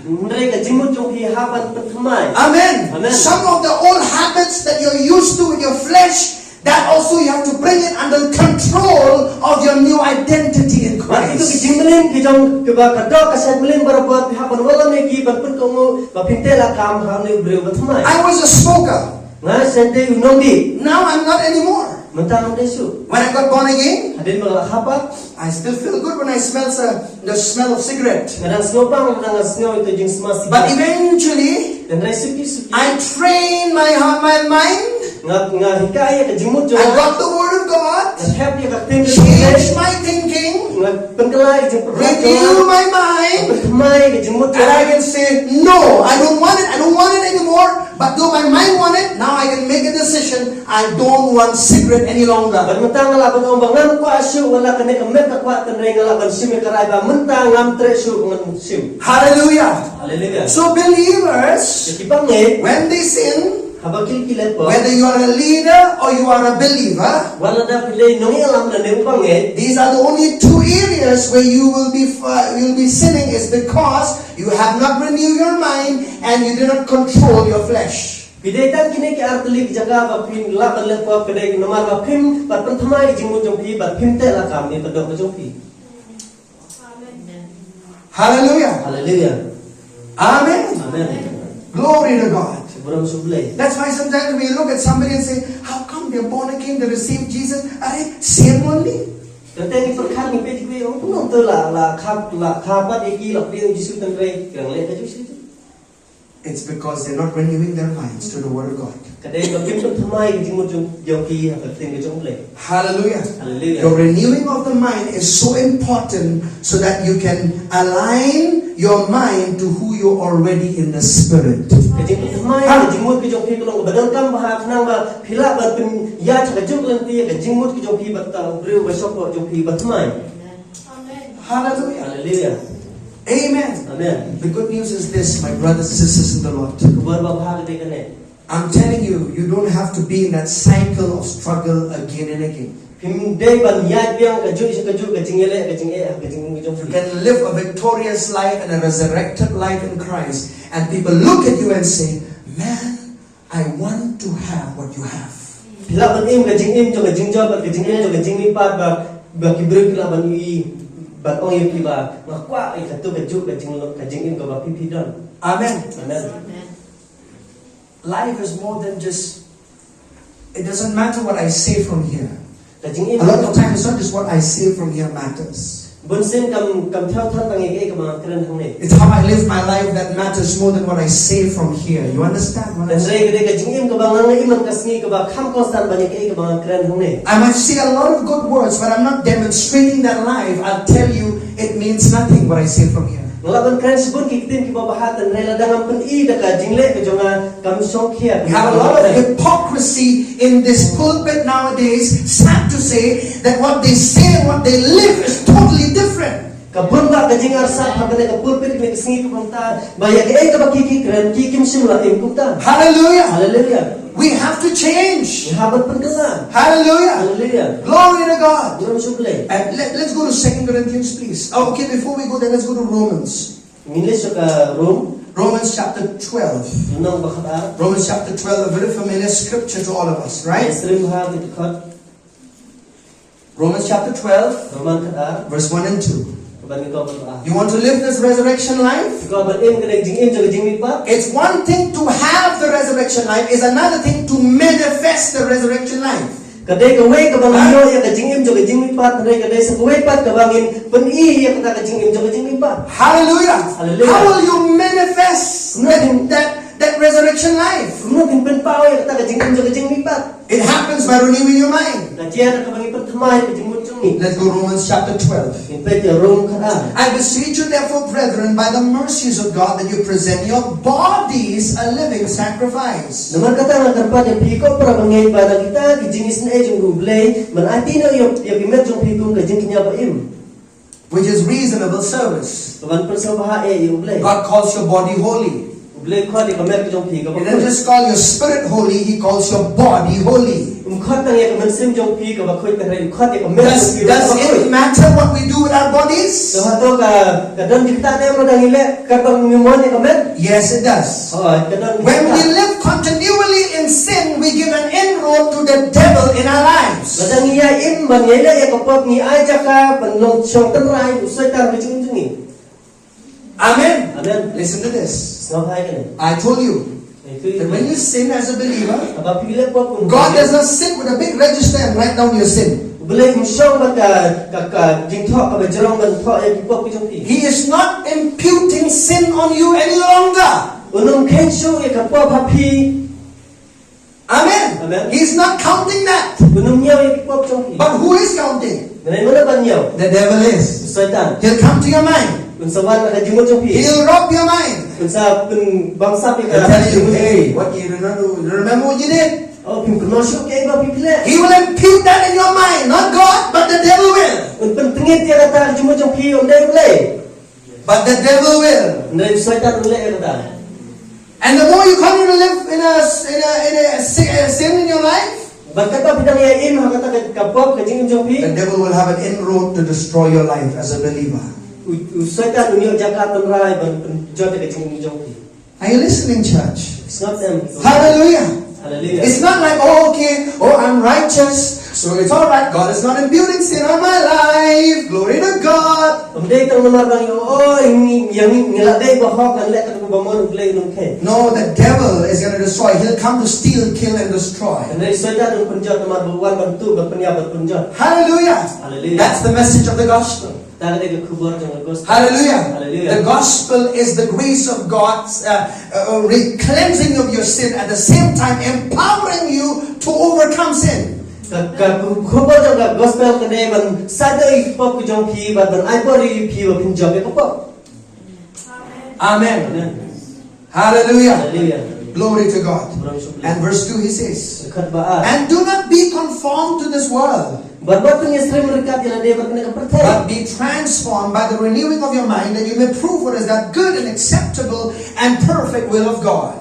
Speaker 1: Amen. Some of the old habits that you're used to in your flesh, that also you have to bring it under control of your new identity in Christ. I was a smoker. Now I'm not anymore. When I got born again, I still feel good when I smell the smell of cigarette. But eventually, I trained my mind. I got the word of God, changed my thinking, renew my mind, and I can say, no, I don't want it anymore. But though my mind want it, now I can make a decision, I don't want cigarette any longer. Hallelujah. So believers, when they sin, whether you are a leader or you are a believer, these are the only two areas where you will be sinning, is because you have not renewed your mind and you do not control your flesh. Hallelujah.
Speaker 2: Hallelujah.
Speaker 1: Amen.
Speaker 2: Amen.
Speaker 1: Glory to God.
Speaker 2: That's
Speaker 1: why sometimes we look at somebody and say, how come they're born again, they received Jesus? Are they same only? It's because they're not renewing their minds to the Word of God.
Speaker 2: kadai ba kim tum thamai ke jingmut jong yoki ha tin ke jong le
Speaker 1: Hallelujah.
Speaker 2: hallelujah
Speaker 1: Your renewing of the mind is so important so that you can align your mind to who you're already in the spirit.
Speaker 2: ke jingmut thamai ke jingmut ke jong pi kolong badal kam ba khnang ba phila ba pin ya cha juk lan ti ke jingmut ke jong pi ba ta breu ba sop jong pi ba thamai
Speaker 1: Hallelujah.
Speaker 2: hallelujah
Speaker 1: Amen.
Speaker 2: amen
Speaker 1: The good news is this, my brothers and sisters in the Lord.
Speaker 2: kubar ba bhag de kane
Speaker 1: I'm telling you, you don't have to be in that cycle of struggle again and again.
Speaker 2: phim dei ban ya biang ka ju ka jingele ka jinge ka jing jong
Speaker 1: You
Speaker 2: pi
Speaker 1: can live a victorious life and a resurrected life in Christ, and people look at you and say, man, I want to have what you have.
Speaker 2: phila ban im ka jing jo ka jing jo ka jing jo ka jing mi pat ba ki breu phila ban yi ba ong yi pi ba ma kwa ai ka tu ka ju ka jing im ka ba pi don
Speaker 1: Amen.
Speaker 2: amen
Speaker 1: Life is more than just, it doesn't matter what I say from here.
Speaker 2: ka jing im
Speaker 1: A lot of times, it's not just what I say from here matters.
Speaker 2: bun sen kam thao than tang ye ka ma kran thang ne
Speaker 1: It's how I live my life that matters more than what I say from here. You understand what I'm
Speaker 2: dan
Speaker 1: saying?
Speaker 2: rei ka jing im ka ba ngang im ka sngi ka ba kham constant ban ye ka ma kran thang ne
Speaker 1: I might say a lot of good words, but I'm not demonstrating that life. I'll tell you, it means nothing what I say from here.
Speaker 2: ngalaban kran sibun ki tin ki ba bahatan rela dangam pen I da ka jingle ka jonga kam song khia
Speaker 1: We have a lot of hypocrisy in this pulpit nowadays. Sad to say that what they say and what they live is totally different.
Speaker 2: ka bun ba ka jingar sa ka bane ka pulpit ki sngi ka bangta ba ya ka ba ki kran ki kim simla im kumta
Speaker 1: Hallelujah.
Speaker 2: hallelujah
Speaker 1: We have to change.
Speaker 2: habat pen kala
Speaker 1: Hallelujah.
Speaker 2: hallelujah
Speaker 1: Glory to God.
Speaker 2: ngam sukle
Speaker 1: And let's go to 2 Corinthians, please. Oh, okay, before we go there, let's go to Romans.
Speaker 2: English ka room
Speaker 1: Romans chapter 12.
Speaker 2: nong ba khata
Speaker 1: Romans chapter 12, a very familiar scripture to all of us, right?
Speaker 2: Isrim ha ki khat
Speaker 1: Romans chapter 12,
Speaker 2: roman khata
Speaker 1: verse 1 and 2.
Speaker 2: ban ko ba
Speaker 1: You want to live this resurrection life?
Speaker 2: ko ban im ka jing im jo jing mi pa
Speaker 1: It's one thing to have the resurrection life, it's another thing to manifest the resurrection life.
Speaker 2: kadai ka wei ka bang yo ya ka jing im jo jing mi pa kadai kadai sa wei pat ka bangin pen I ya ka jing im jo jing mi pa
Speaker 1: Hallelujah.
Speaker 2: Hallelujah.
Speaker 1: How will you manifest that resurrection life?
Speaker 2: no tin pen pa ya ka jing im jo jing mi pa
Speaker 1: It happens by renewing your mind.
Speaker 2: ka chia ka bangin pen thamai ka jing mu chung ni
Speaker 1: Let's go Romans chapter 12.
Speaker 2: in pe ya rom khata
Speaker 1: I beseech you therefore, brethren, by the mercies of God, that you present your bodies a living sacrifice.
Speaker 2: naman kata nga karpa ya piko para bangai ba da kita ki jing isne jing ublei man ati no yo ya bimet jong piko ka jing kinya ba im
Speaker 1: Which is reasonable service.
Speaker 2: ban per sa ba e ublei
Speaker 1: God calls your body holy.
Speaker 2: ublei kho di ka mer ki jong piko
Speaker 1: He doesn't just call your spirit holy, He calls your body holy.
Speaker 2: khot tang ya ka man sim jong piko ba khoi ka rai khot ya ka mer
Speaker 1: Does it matter what we do with our bodies?
Speaker 2: so hato ka don dikta ne mo dang ile ka bang mi mon ka mer
Speaker 1: Yes, it does.
Speaker 2: oh ka don
Speaker 1: When we live continually in sin, we give an inroad to the devil in our lives.
Speaker 2: kadang iya im ban ile ya ka pop ni aja ka ban long chong tan rai usai tar bi chung chung ni
Speaker 1: Amen.
Speaker 2: amen
Speaker 1: Listen to this.
Speaker 2: sno hai ka ne
Speaker 1: I told you that when you sin as a believer,
Speaker 2: aba pile pop
Speaker 1: God does not sit with a big register and write down your sin.
Speaker 2: boleh musong ba ka jing tho ka ba jarong ban tho ya ki pop ki chung pi
Speaker 1: He is not imputing sin on you any longer.
Speaker 2: unong khen shu ya ka pop ha pi
Speaker 1: Amen.
Speaker 2: Amen.
Speaker 1: He's not counting that.
Speaker 2: unong nyau ya ki pop chung pi
Speaker 1: But who is counting?
Speaker 2: nai mana ban nyau
Speaker 1: The devil is.
Speaker 2: syaitan
Speaker 1: He'll come to your mind.
Speaker 2: unsawan ka jing mo chung pi
Speaker 1: He'll rob your mind.
Speaker 2: unsa pen bangsa pi
Speaker 1: He'll
Speaker 2: ka
Speaker 1: tell you, hey, what you remember what you did?
Speaker 2: oh pin kuno shu ke ba pi pile
Speaker 1: He will impute that in your mind. Not God, but the devil will.
Speaker 2: un pen tengit ya kata jing mo chung pi om dai boleh
Speaker 1: But the devil will.
Speaker 2: nai syaitan boleh kata
Speaker 1: And the more you continue to live in a sin in your life,
Speaker 2: ban kata bidang ya im ha kata ka pop ka jing chung pi
Speaker 1: the devil will have an inroad to destroy your life as a believer.
Speaker 2: syaitan unyo jakat tan rai ban jot ka jing chung pi
Speaker 1: Are you listening, church?
Speaker 2: it's not them
Speaker 1: Hallelujah.
Speaker 2: hallelujah
Speaker 1: It's not like, oh, okay, oh, I'm righteous, so it's all right. God is not imputing sin on my life. Glory to God.
Speaker 2: om dai tang namar bang oh yang ngela dai ba hok kan le ka ba mon blai nung khe
Speaker 1: No, the devil is going to destroy. He'll come to steal, kill, and destroy.
Speaker 2: nai syaitan un penjot namar buan ban tu ban penya ban penjot
Speaker 1: Hallelujah.
Speaker 2: hallelujah
Speaker 1: That's the message of the gospel.
Speaker 2: Ta ka de khubor jong gospel.
Speaker 1: Hallelujah.
Speaker 2: Hallelujah.
Speaker 1: The gospel is the grace of God's cleansing of your sin, at the same time empowering you to overcome sin.
Speaker 2: Ka khubor jong gospel ka ne ban sadai pop ku jong phi ba ban ai pori phi ba phin job ko pop.
Speaker 1: Amen. Hallelujah.
Speaker 2: Hallelujah.
Speaker 1: Glory to God. And verse 2 he says,
Speaker 2: Khat ba
Speaker 1: and do not be conformed to this world,
Speaker 2: but
Speaker 1: be transformed by the renewing of your mind, that you may prove what is that good and acceptable and perfect will of God.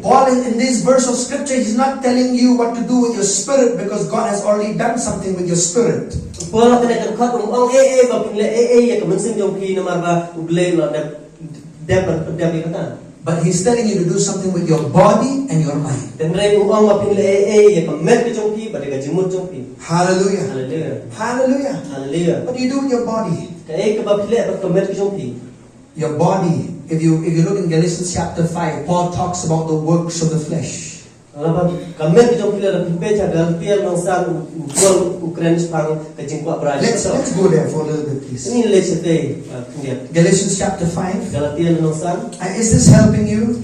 Speaker 1: Paul in this verse of scripture, he's not telling you what to do with your spirit, because God has already done something with your spirit. But he's telling you to do something with your body and your mind. Hallelujah. Hallelujah. What do you do with your body? Your body. If you look in Galatians chapter 5, Paul talks about the works of the flesh. Let's go there for a little bit, please. Galatians chapter 5. Is this helping you?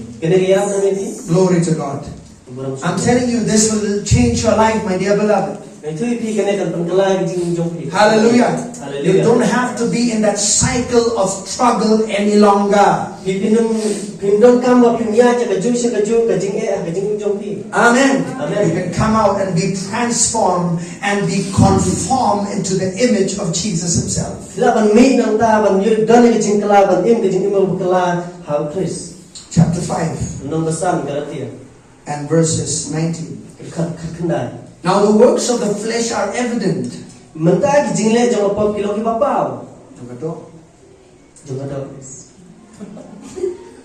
Speaker 1: Glory to God. I'm telling you, this will change your life, my dear beloved. Hallelujah. You don't have to be in that cycle of struggle any longer. Amen. You can come out and be transformed and be conformed into the image of Jesus himself. Chapter 5 and verses 19. Now the works of the flesh are evident.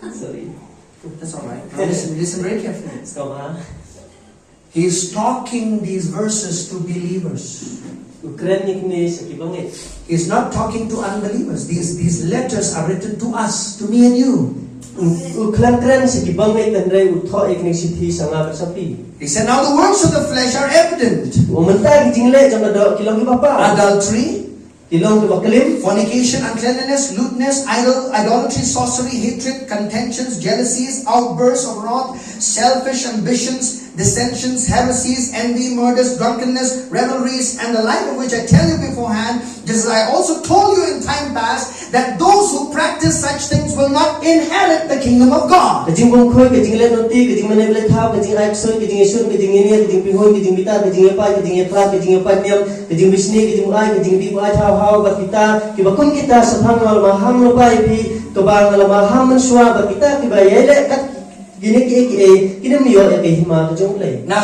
Speaker 2: Sorry.
Speaker 1: That's all right. Now listen very carefully. He's talking these verses to believers. He's not talking to unbelievers. These letters are written to us, to me and you. He said, now the works of the flesh are evident. Adultery, fornication, uncleanness, lewdness, idolatry, sorcery, hatred, contentions, jealousies, outbursts of wrath, selfish ambitions, dissensions, heresies, envy, murders, drunkenness, revelries, and the like of which I tell you beforehand, just as I also told you in time past, that those who practice such things will not inherit the kingdom of God. Now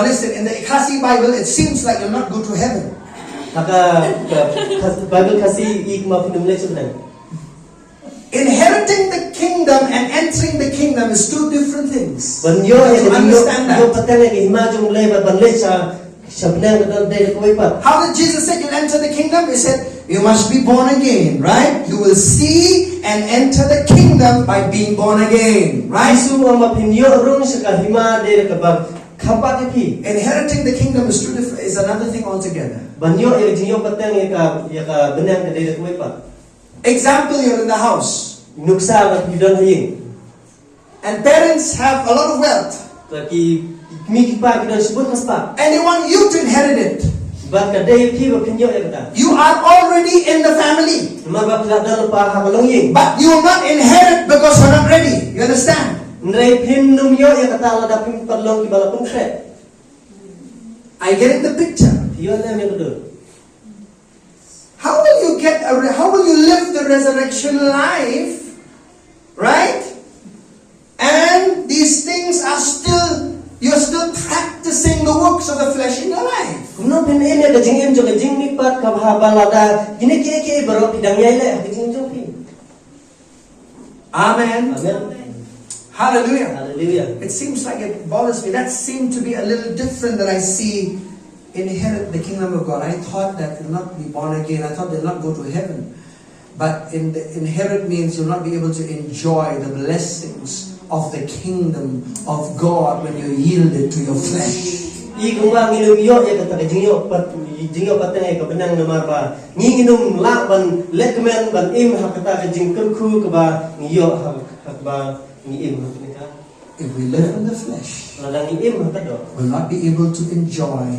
Speaker 1: listen, in the Khasi Bible, it seems like you'll not go to heaven. Inheriting the kingdom and entering the kingdom is two different things. You have to understand that. How did Jesus say you'll enter the kingdom? He said, you must be born again, right? You will see and enter the kingdom by being born again, right? Inheriting the kingdom is another thing altogether. Example, you're in the house. And parents have a lot of wealth. And they want you to inherit it. You are already in the family. But you will not inherit because you're not ready. You understand? I get in the picture. How will you live the resurrection life, right? And these things are you're still practicing the works of the flesh in your life. Amen. Hallelujah. It seems like it bothers me. That seemed to be a little different that I see inherit the kingdom of God. I thought that you'll not be born again. I thought they'll not go to heaven. But inherit means you'll not be able to enjoy the blessings of the kingdom of God when you yield it to your flesh.
Speaker 2: Ikum ba nginum yo ya kata jingyo pateng ka benang namar ba nginum la ban lekmen ban im ha kata jingkel khu ka ba ngiyo ha ba ngim ha.
Speaker 1: If we live in the flesh,
Speaker 2: Ladang im ha ka do.
Speaker 1: we'll not be able to enjoy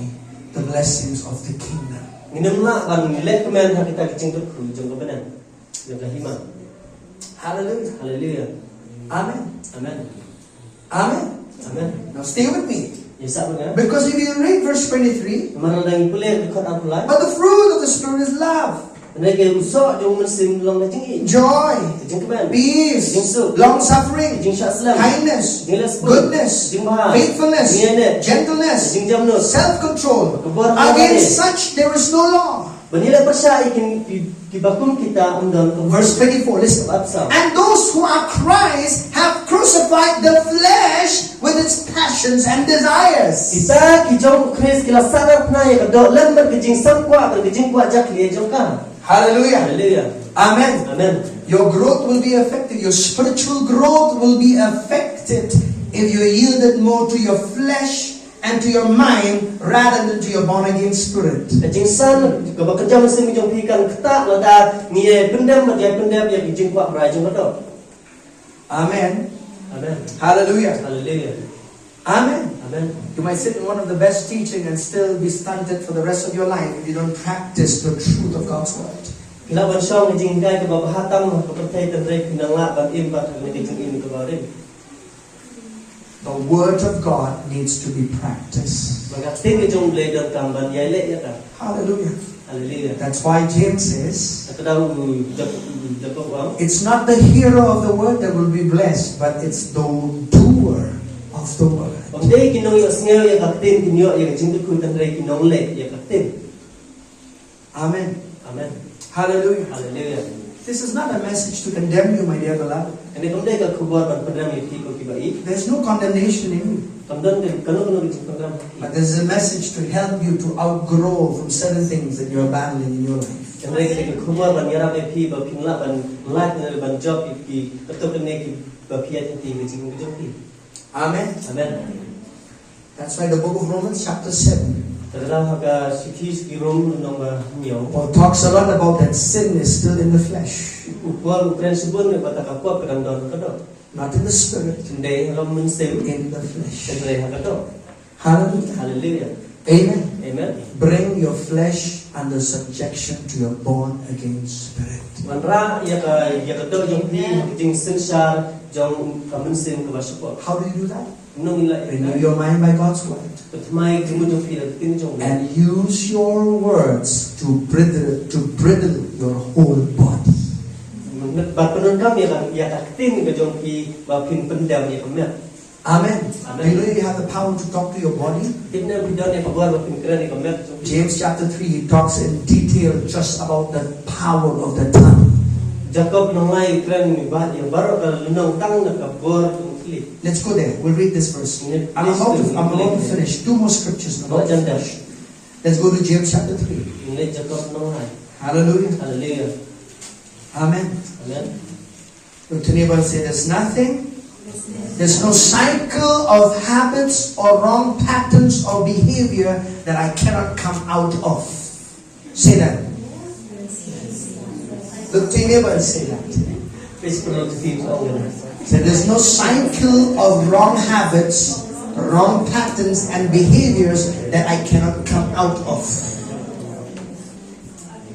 Speaker 1: the blessings of the kingdom.
Speaker 2: Nginum la ban lekmen ha kata jingkel khu jong ka benang jong ka hima.
Speaker 1: Hallelujah.
Speaker 2: Hallelujah.
Speaker 1: Amen.
Speaker 2: Amen.
Speaker 1: Amen.
Speaker 2: Amen.
Speaker 1: Now stay with me.
Speaker 2: Yes, apa kan?
Speaker 1: Because if you read verse 23,
Speaker 2: Maradang pulih dekat apulai.
Speaker 1: but the fruit of the Spirit is love,
Speaker 2: Mereka usah jom mesim long jing
Speaker 1: joy,
Speaker 2: jing keban.
Speaker 1: peace,
Speaker 2: Jing
Speaker 1: long suffering,
Speaker 2: jing syak selam.
Speaker 1: kindness,
Speaker 2: Jing las pun.
Speaker 1: goodness,
Speaker 2: Jing bahar.
Speaker 1: faithfulness,
Speaker 2: Jing enet.
Speaker 1: gentleness,
Speaker 2: Jing jamnut.
Speaker 1: self-control.
Speaker 2: Kebuat
Speaker 1: Against such there is no law.
Speaker 2: Benila persa ikin kibakum kita undang
Speaker 1: Verse 24, listen.
Speaker 2: Absam.
Speaker 1: And those who are Christ have crucified the flesh with its passions and desires.
Speaker 2: Kita kijong Chris kila sana pernah ya kedok lembar kejing samkwa kejing kuat jak liye jongka.
Speaker 1: Hallelujah.
Speaker 2: Hallelujah.
Speaker 1: Amen.
Speaker 2: Amen.
Speaker 1: Your growth will be affected. Your spiritual growth will be affected if you yielded more to your flesh and to your mind rather than to your born again spirit.
Speaker 2: Kejing san kebakerja mesin kijong pikan ketak lada niye pendam dia pendam ya kejing kuat berai jong kedok.
Speaker 1: Amen.
Speaker 2: Amen.
Speaker 1: Hallelujah.
Speaker 2: Hallelujah.
Speaker 1: Amen.
Speaker 2: Amen.
Speaker 1: You might sit in one of the best teaching and still be stunted for the rest of your life if you don't practice the truth of God's word.
Speaker 2: Kila ban song kejing kai ke bapa hatam ke pertai tendrei pinang la ban impat ke kejing ini ke barim.
Speaker 1: The word of God needs to be practiced.
Speaker 2: Maka ting kejong blai dan kamban yai le ya kan.
Speaker 1: Hallelujah.
Speaker 2: Hallelujah.
Speaker 1: That's why James says,
Speaker 2: Kadang Jacob wang.
Speaker 1: it's not the hearer of the word that will be blessed, but it's the doer of the word.
Speaker 2: Pagdai kinong yung singaw yung kaktin kinyo yung kajing kuy tandray kinong le yung kaktin.
Speaker 1: Amen.
Speaker 2: Amen.
Speaker 1: Hallelujah.
Speaker 2: Hallelujah.
Speaker 1: This is not a message to condemn you, my dear beloved.
Speaker 2: Ini pagdai ka kubar pan padram yung kiko kibai.
Speaker 1: There's no condemnation in you.
Speaker 2: Kamdan ka kano kajing padram.
Speaker 1: But this is a message to help you to outgrow from certain things that you're battling in your life.
Speaker 2: Tandray ka kubar pan yarap yung pi ba pinla pan light na ban job ki katok kene ki ba piyat yung ti kajing kajong pi.
Speaker 1: Amen.
Speaker 2: Amen.
Speaker 1: That's why the book of Romans chapter 7,
Speaker 2: Kadang haka sikis ki rom nong ba miyaw.
Speaker 1: Paul talks a lot about that sin is still in the flesh,
Speaker 2: Upwal prinsipun ni bata kapwa kadang don kadang.
Speaker 1: not in the spirit,
Speaker 2: Tandai rom mensim
Speaker 1: in the flesh.
Speaker 2: tandray haka to.
Speaker 1: Hallelujah.
Speaker 2: Hallelujah.
Speaker 1: Amen.
Speaker 2: Amen.
Speaker 1: Bring your flesh under subjection to your born again spirit.
Speaker 2: Manra ya ka to yung pi jing sensar jong kamensim ka basupot.
Speaker 1: How do you do that?
Speaker 2: Nung ila
Speaker 1: Renew your mind by God's word.
Speaker 2: Patmay jung jong pi tin jong.
Speaker 1: And use your words to bridle your whole body.
Speaker 2: Bat penun kam ya ka tin ka jong pi ba pin pendam ya kamet.
Speaker 1: Amen.
Speaker 2: Amen.
Speaker 1: You know you have the power to talk to your body.
Speaker 2: Tin na bidon ya kabuar ba pin kran ya kamet.
Speaker 1: James chapter 3, he talks in detail just about the power of the tongue.
Speaker 2: Jacob nong lai kran ni ba ya baro ka lunong tang na kabuar jong kli.
Speaker 1: Let's go there. We'll read this verse. I'm about to finish. 2 more scriptures.
Speaker 2: Ba janda.
Speaker 1: Let's go to James chapter 3.
Speaker 2: Ni Jacob nong lai.
Speaker 1: Hallelujah.
Speaker 2: Hallelujah.
Speaker 1: Amen.
Speaker 2: Amen.
Speaker 1: Look to neighbor and say, there's no cycle of habits or wrong patterns or behavior that I cannot come out of. Say that. Look to your neighbor and say that.
Speaker 2: Please pronounce the organ.
Speaker 1: Say there's no cycle of wrong habits, wrong patterns and behaviors that I cannot come out of.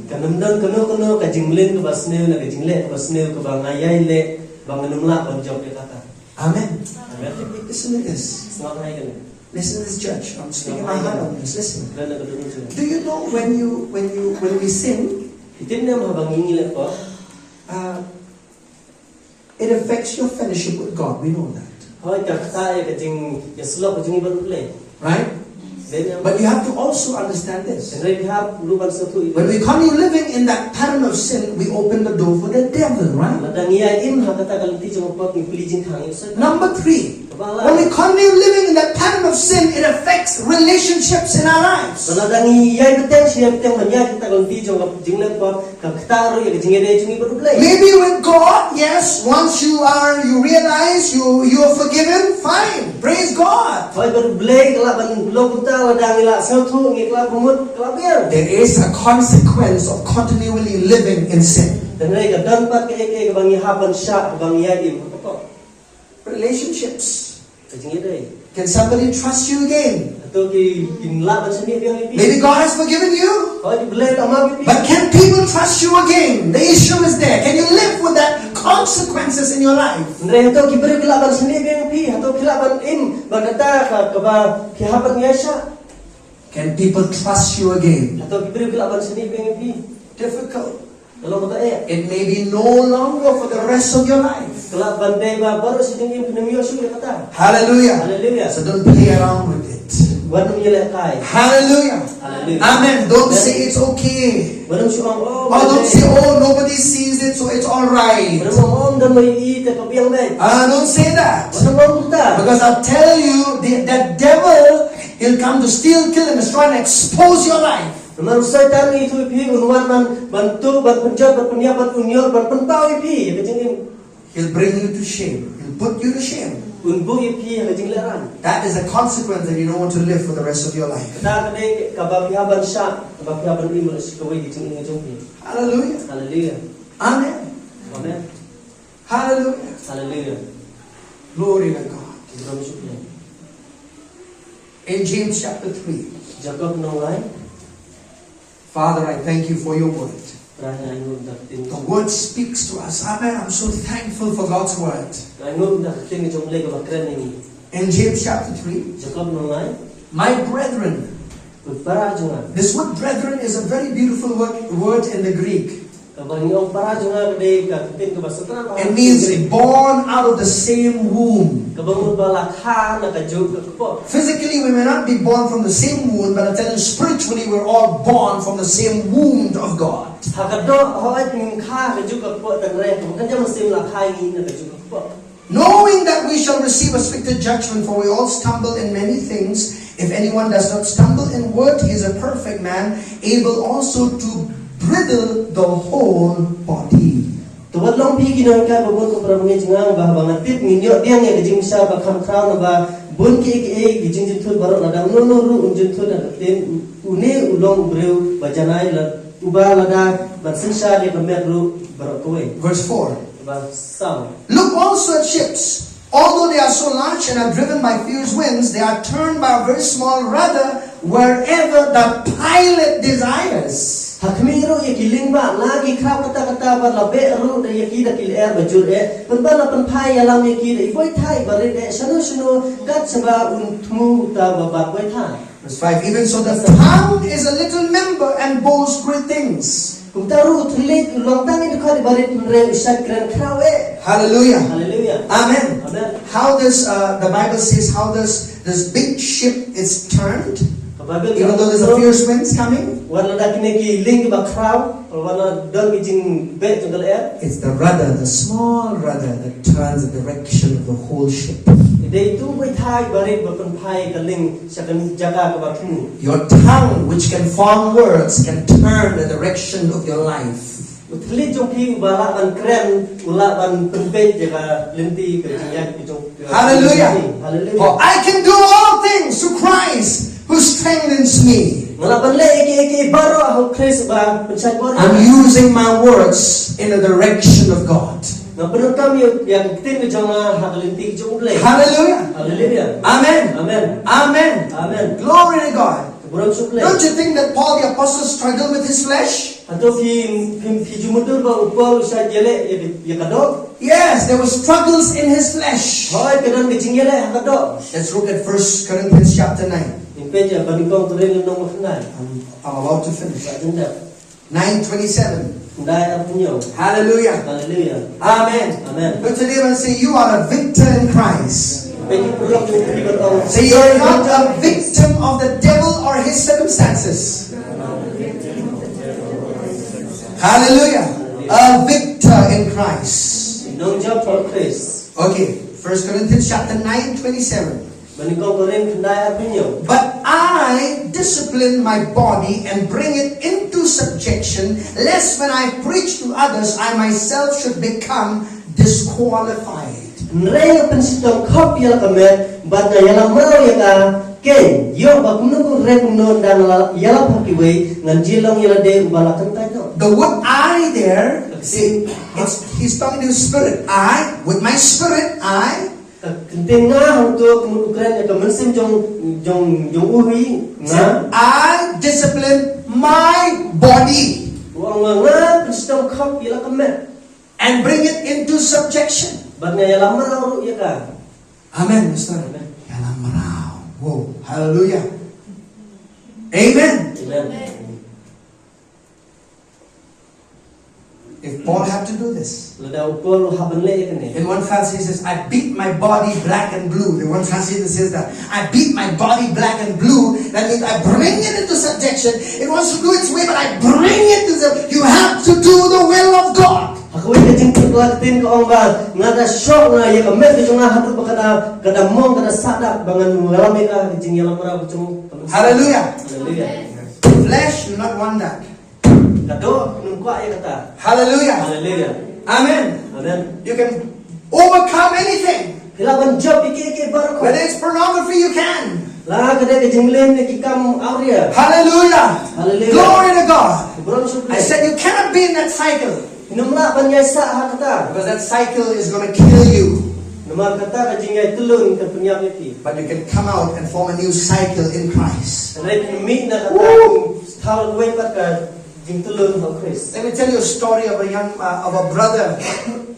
Speaker 2: Kanamdan kano kajing mlin ka basnew na kajing le ka basnew ka bangayay le banganumla ban job de kata.
Speaker 1: Amen.
Speaker 2: Amen.
Speaker 1: Listen to this.
Speaker 2: Snot hay kan.
Speaker 1: Listen to this, church. I'm speaking my heart on this. Listen.
Speaker 2: Rena ka dun sila.
Speaker 1: Do you know when we sin,
Speaker 2: Itin na mahabangin nila ko.
Speaker 1: it affects your fellowship with God. We know that.
Speaker 2: Hoy ka kaya kajing yaslok kajing iban ple.
Speaker 1: Right? But you have to also understand this.
Speaker 2: Sendiri hab luban satu
Speaker 1: When we continue living in that pattern of sin, we open the door for the devil, right?
Speaker 2: Ladang iya im ha kata kalanti jong pot ni pelijin kang isa.
Speaker 1: Number 3, When we continue living in that pattern of sin, it affects relationships in our lives. Maybe with God, yes, once you realize you are forgiven, fine. Praise God. There is a consequence of continually living in sin. Relationships. Can somebody trust you again? Maybe God has forgiven you, but can people trust you again? The issue is there. Can you live with that consequences in your life? Can people trust you again? Difficult. It may be no longer for the rest of your life. Hallelujah. So don't play around with it. Hallelujah. Amen. Don't say it's okay. Or don't say, oh, nobody sees it, so it's alright. Don't say that. Because I'll tell you, that devil, he'll come to steal, kill, and destroy, and expose your life. He'll bring you to shame. He'll put you to shame. That is a consequence that you don't want to live for the rest of your life. Hallelujah. Amen. Hallelujah. Glory to God. In James chapter 3. Father, I thank you for your word. The word speaks to us. Amen. I'm so thankful for God's word. In James chapter 3, my brethren. This word brethren is a very beautiful word in the Greek. It means born out of the same womb. Physically, we may not be born from the same womb, but I tell you, spiritually, we're all born from the same womb of God. Knowing that we shall receive a stricter judgment, for we all stumble in many things. If anyone does not stumble in word, he is a perfect man, able also to bridle the whole body. Verse 4. Look also at ships. Although they are so large and are driven by fierce winds, they are turned by a very small rudder wherever the pilot desires. Verse 5. Even so the tongue is a little member and boasts great things. Hallelujah. Amen. How does the Bible says how does this big ship is turned? Even though there's a fierce winds coming, it's the rudder, the small rudder that turns the direction of the whole ship. Your tongue, which can form words, can turn the direction of your life. Hallelujah. For I can do all things through Christ who strengthens me. I'm using my words in the direction of God. Hallelujah. Amen. Glory to God. Don't you think that Paul the apostle struggled with his flesh? Yes, there were struggles in his flesh. Let's look at 1 Corinthians chapter 9. I'm about to finish. 9:27. Hallelujah. Amen. But today I say you are a victor in Christ. Say you're not a victim of the devil or his circumstances. Hallelujah. A victor in Christ. Okay. 1 Corinthians chapter 9:27.
Speaker 2: Menikong Korin kendai apinyo.
Speaker 1: But I discipline my body and bring it into subjection, lest when I preach to others, I myself should become disqualified.
Speaker 2: Nrei pensitong kop yala kamet, but na yala mau yaka ken yo ba kuno re kuno dan yala pakiwe ngan jilong yala de ubala kentai no.
Speaker 1: The word I there, see, he's talking to his spirit. I, with my spirit, I
Speaker 2: Kenting nga untuk kemudian ya kemensim jong uhi nga
Speaker 1: discipline my body
Speaker 2: uang nga pensitong kop yala kamet
Speaker 1: and bring it into subjection.
Speaker 2: but nga yala marau ya ka.
Speaker 1: Amen, Mr.
Speaker 2: Amen.
Speaker 1: Yala marau. Whoa, hallelujah. Amen.
Speaker 2: Amen.
Speaker 1: If Paul had to do this.
Speaker 2: Ladau Paul haban le kene.
Speaker 1: In one translation he says, I beat my body black and blue. In one translation says that I beat my body black and blue. That means I bring it into subjection. It wants to do its way, but I bring it to you have to do the will of God.
Speaker 2: Aku ini jing terlatin ke orang ngada shock nga ya kamet ke jonga hatu kada mong kada sadak bangan ngalami ka jing yala mara jong.
Speaker 1: Hallelujah.
Speaker 2: Hallelujah.
Speaker 1: Flesh do not want that.
Speaker 2: Kado nung kwa ya kata.
Speaker 1: Hallelujah.
Speaker 2: Hallelujah.
Speaker 1: Amen.
Speaker 2: Amen.
Speaker 1: You can overcome anything.
Speaker 2: Hilaban job iki baru ko.
Speaker 1: Whether it's pornography, you can.
Speaker 2: La kada ke jinglen ne kikam auria.
Speaker 1: Hallelujah.
Speaker 2: Hallelujah.
Speaker 1: Glory to God.
Speaker 2: Bro syukur.
Speaker 1: I said you cannot be in that cycle.
Speaker 2: Numra banyasa ha kata.
Speaker 1: Because that cycle is going to kill you.
Speaker 2: Numar kata ka jingai tulun ka penyakit.
Speaker 1: But you can come out and form a new cycle in Christ.
Speaker 2: Rai mi na kata thal we pat ka jing tulun ho Christ.
Speaker 1: Let me tell you a story of a brother.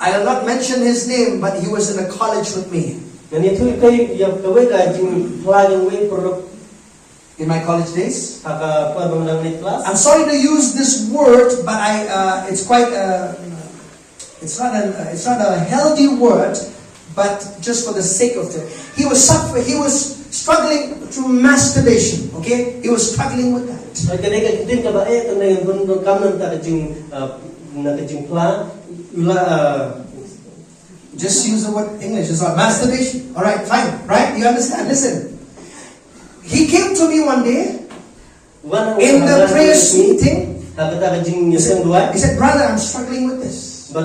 Speaker 1: I will not mention his name, but he was in a college with me.
Speaker 2: Ngani tu kai ya ka we ka jing pelajar we produk
Speaker 1: In my college days.
Speaker 2: ka perbangan ni kelas.
Speaker 1: I'm sorry to use this word, but it's quite it's not a healthy word, but just for the sake of it. He was struggling through masturbation, okay? He was struggling with that.
Speaker 2: Kadai ka tin ka ba kan yang kam nan ta jing na ka jing pla
Speaker 1: Just use the word English. It's not masturbation. All right, fine, right? You understand? Listen. He came to me one day in the prayer meeting. He said, "Brother, I'm struggling with this." I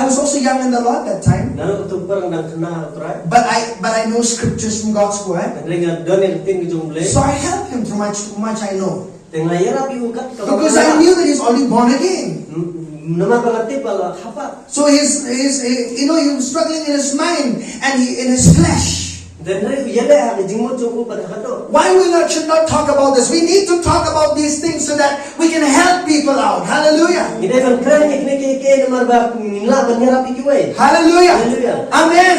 Speaker 1: was also young in the Lord that time. But I know scriptures from God's word. So I helped him through much I know. Because I knew that he's already born again. So he was struggling in his mind and in his flesh. Why should not talk about this? We need to talk about these things so that we can help people out. Hallelujah. Hallelujah. Amen.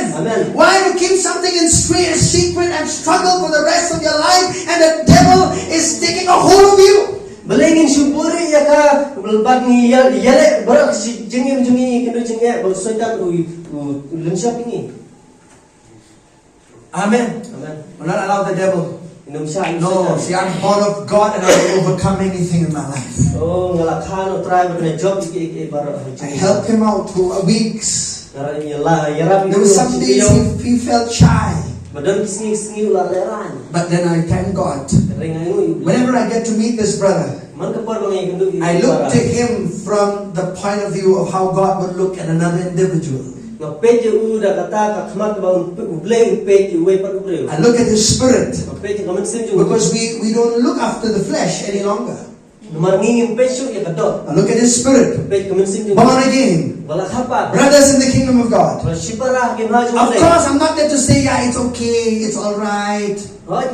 Speaker 1: Why to keep something in secret and struggle for the rest of your life, and the devil is taking a hold of you?
Speaker 2: Belengin syupuri ya ka belbat ni yale barak si jengim jengi kendo jengnya bau soitan lensiap ini.
Speaker 1: Amen.
Speaker 2: Amen.
Speaker 1: Will not allow the devil.
Speaker 2: No,
Speaker 1: see, I'm born of God and I will overcome anything in my life.
Speaker 2: Oh, ngalakhan try but job
Speaker 1: I helped him out through weeks.
Speaker 2: There
Speaker 1: was some days he felt shy.
Speaker 2: But
Speaker 1: then I thank God. Whenever I get to meet this brother, I look to him from the point of view of how God would look at another individual. I look at his spirit, because we don't look after the flesh any longer. I look at his spirit, born again, brothers in the kingdom of God. Of course, I'm not there to say, yeah, it's okay, it's alright. No, I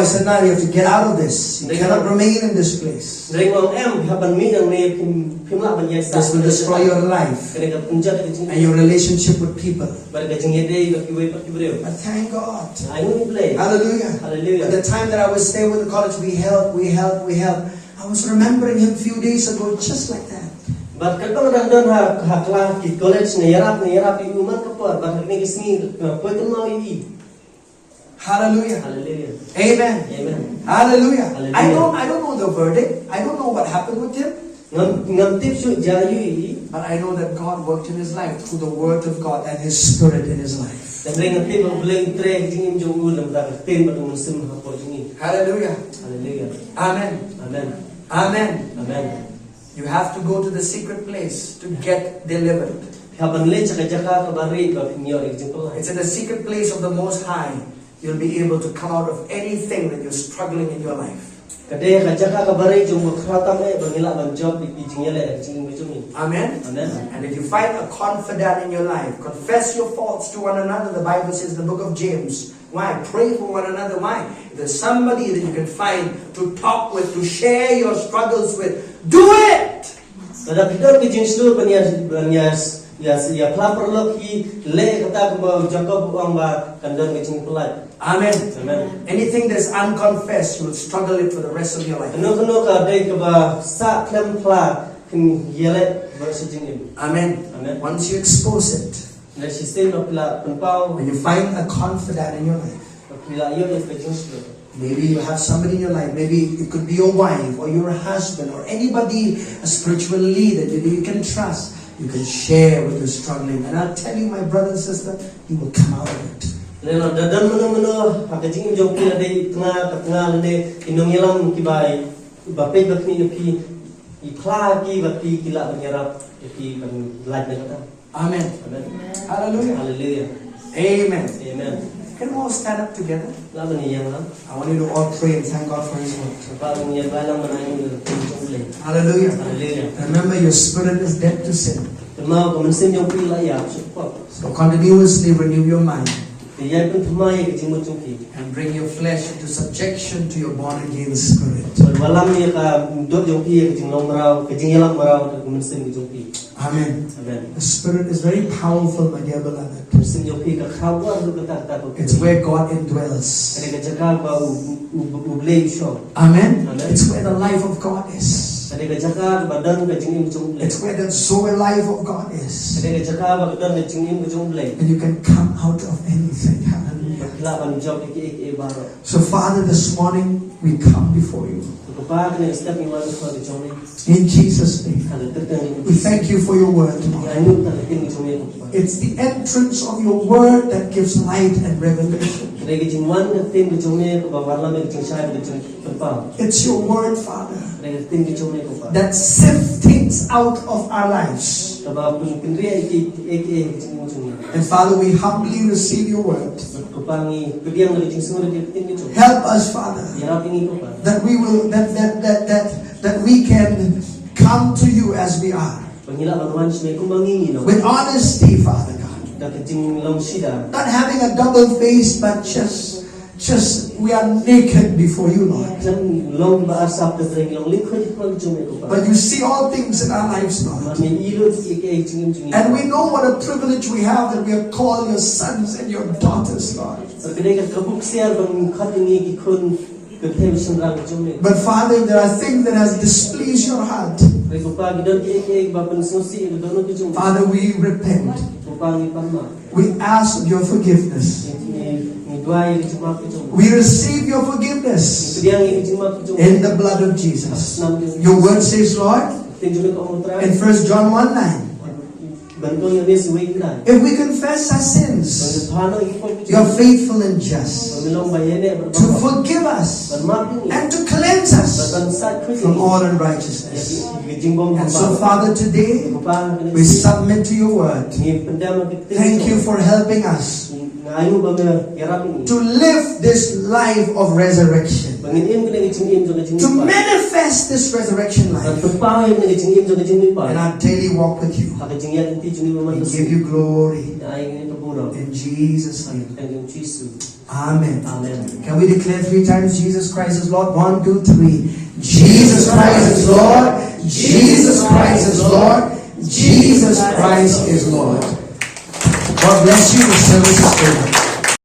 Speaker 1: said, no, you have to get out of this. You cannot remain in this place. This will destroy your life and your relationship with people. But thank God. Hallelujah. At the time that I was staying with the college, we helped. I was remembering him a few days ago, just like that.
Speaker 2: But kalau orang don haklah di college neyarap iuman kapor, but ini kisni poikan mau ini.
Speaker 1: Hallelujah.
Speaker 2: Hallelujah.
Speaker 1: Amen.
Speaker 2: Amen.
Speaker 1: Hallelujah.
Speaker 2: Hallelujah.
Speaker 1: I don't know the verdict. I don't know what happened with him.
Speaker 2: ngam tip su jayu
Speaker 1: But I know that God worked in his life through the word of God and his spirit in his life.
Speaker 2: dan ngam tip bleng tre jing jong u lam da ten ba tung sim ha po jing
Speaker 1: Hallelujah.
Speaker 2: hallelujah
Speaker 1: Amen.
Speaker 2: amen
Speaker 1: Amen.
Speaker 2: amen
Speaker 1: You have to go to the secret place to get delivered.
Speaker 2: haban le chaka jaka ka bari ba pinyo example
Speaker 1: It's in the secret place of the Most High you'll be able to come out of anything that you're struggling in your life.
Speaker 2: kade ka jaka ka bari jong khata me ba ngila ban job pi jing le jing bi jong
Speaker 1: Amen.
Speaker 2: amen
Speaker 1: And if you find a confidant in your life, confess your faults to one another. The Bible says in the book of James. Why? Pray for one another. Why? If there's somebody that you can find to talk with, to share your struggles with, do it!
Speaker 2: kada bidor ki jing slu banyas ya pla perlo ki le kata ko jakob ang ba kandang jing pelat
Speaker 1: Amen.
Speaker 2: amen
Speaker 1: Anything that's unconfessed, you will struggle it for the rest of your life.
Speaker 2: no ka dai ka ba sa klem pla kin yele verse jing
Speaker 1: Amen.
Speaker 2: Amen.
Speaker 1: Once you expose it,
Speaker 2: na system no pla penpau
Speaker 1: when you find a confidant in your life,
Speaker 2: pila yo ka jing slu
Speaker 1: maybe you have somebody in your life, maybe it could be your wife or your husband or anybody, a spiritual leader that you can trust. You can share what you're struggling. And I'll tell you, my brother and sister, you will come out of it.
Speaker 2: leno dadan meno ha ka jing jong pila dai tengah ne inong yelam ki bai ba pe ba kni pi I pla ki ba pi kila banyarap pi ban laj na kata
Speaker 1: Amen.
Speaker 2: amen
Speaker 1: Hallelujah.
Speaker 2: hallelujah
Speaker 1: Amen.
Speaker 2: amen
Speaker 1: Can we all stand up together?
Speaker 2: laban ni yang lam
Speaker 1: I want you to all pray and thank God for His word.
Speaker 2: pa ni yang balang manai ni jong le
Speaker 1: Hallelujah.
Speaker 2: hallelujah
Speaker 1: Remember, your spirit is dead to sin.
Speaker 2: mau ko men sim jong pila ya support
Speaker 1: So continuously renew your mind
Speaker 2: ya pun thmai ke jing mo jong pi
Speaker 1: and bring your flesh into subjection to your born again spirit.
Speaker 2: walam ni ka dot jong pi ke jing long marau ke jing yelam marau ko men sim jong pi
Speaker 1: Amen.
Speaker 2: amen
Speaker 1: The spirit is very powerful, my dear beloved.
Speaker 2: sim jong pi ka khawar du kata kata ko
Speaker 1: It's where God indwells.
Speaker 2: kare ka jaka ba u blame show
Speaker 1: Amen.
Speaker 2: Amen.
Speaker 1: It's where the life of God is.
Speaker 2: kare ka jaka badan ka jing jong le
Speaker 1: It's where the Zoe life of God is.
Speaker 2: kare ka jaka ba badan ka jing jong le
Speaker 1: And you can come out of anything. Hallelujah.
Speaker 2: la ban job ke baro
Speaker 1: So, Father, this morning we come before you.
Speaker 2: ko pa ka ne step ni man ko de jong le
Speaker 1: In Jesus' name.
Speaker 2: kale tertang
Speaker 1: We thank you for your word, Lord.
Speaker 2: anu ta ke jong le ko
Speaker 1: It's the entrance of your word that gives light and revelation.
Speaker 2: kare ka jing wan ka tin jong le ko ba warla me jing sai de jong pa
Speaker 1: It's your word, Father,
Speaker 2: kare ka tin jong le ko pa
Speaker 1: that sift things out of our lives.
Speaker 2: ta ba pun pinri ke jing jong le
Speaker 1: And Father, we humbly receive your word.
Speaker 2: ko pa ni pediang de jing sura de tin jong
Speaker 1: Help us, Father,
Speaker 2: ya ini ko pa
Speaker 1: that we will that we can come to you as we are.
Speaker 2: pangila ban wan sme kumbangi no
Speaker 1: With honesty, Father God.
Speaker 2: da ka jing long sida
Speaker 1: Not having a double face, but just we are naked before you, Lord.
Speaker 2: kan long ba asap ka jing long likhod ko jong le ko pa
Speaker 1: But you see all things in our lives, Lord.
Speaker 2: mami ilo ke jing
Speaker 1: And we know what a privilege we have that we are called your sons and your daughters, Lord.
Speaker 2: Kaya kabuk siya bang katingi kikun ketemu senrang jomle.
Speaker 1: But Father, there are things that has displeased your heart.
Speaker 2: Kaya kupa gidan ke bapan sosi gidan ke jom.
Speaker 1: Father, we repent.
Speaker 2: Kupa ni parma.
Speaker 1: We ask of your forgiveness.
Speaker 2: Ni dua ni cuma ke jom.
Speaker 1: We receive your forgiveness
Speaker 2: Kediang ni cuma ke jom.
Speaker 1: in the blood of Jesus. Your word says, Lord,
Speaker 2: Tinjul ko mutra.
Speaker 1: in 1 John 1:9,
Speaker 2: Bantong yang desi winglan.
Speaker 1: if we confess our sins,
Speaker 2: Hano ikon
Speaker 1: you're faithful and just
Speaker 2: Pemilong bayane
Speaker 1: to forgive us
Speaker 2: bermaafin.
Speaker 1: and to cleanse us
Speaker 2: Berbansat
Speaker 1: from all unrighteousness.
Speaker 2: Jimbong
Speaker 1: And so, Father, today
Speaker 2: kupa
Speaker 1: we submit to your word.
Speaker 2: ni pendama
Speaker 1: Thank you for helping us
Speaker 2: ngayu ba yarap ini.
Speaker 1: to live this life of resurrection,
Speaker 2: Bangin ko na ichingin so
Speaker 1: to manifest this resurrection
Speaker 2: Ang
Speaker 1: life
Speaker 2: pagpaway na ichingin so
Speaker 1: in
Speaker 2: pa.
Speaker 1: our daily walk with you.
Speaker 2: Hakajingyan ti chuni mo
Speaker 1: We
Speaker 2: man
Speaker 1: give you glory
Speaker 2: ay ngito puro.
Speaker 1: in Jesus' name.
Speaker 2: Thank you Jesus.
Speaker 1: Amen.
Speaker 2: Amen.
Speaker 1: Can we declare 3 times Jesus Christ is Lord? 1, 2, 3. Jesus Christ is Lord. Jesus Christ is Lord. Jesus Christ is Lord. God bless you. The service is over.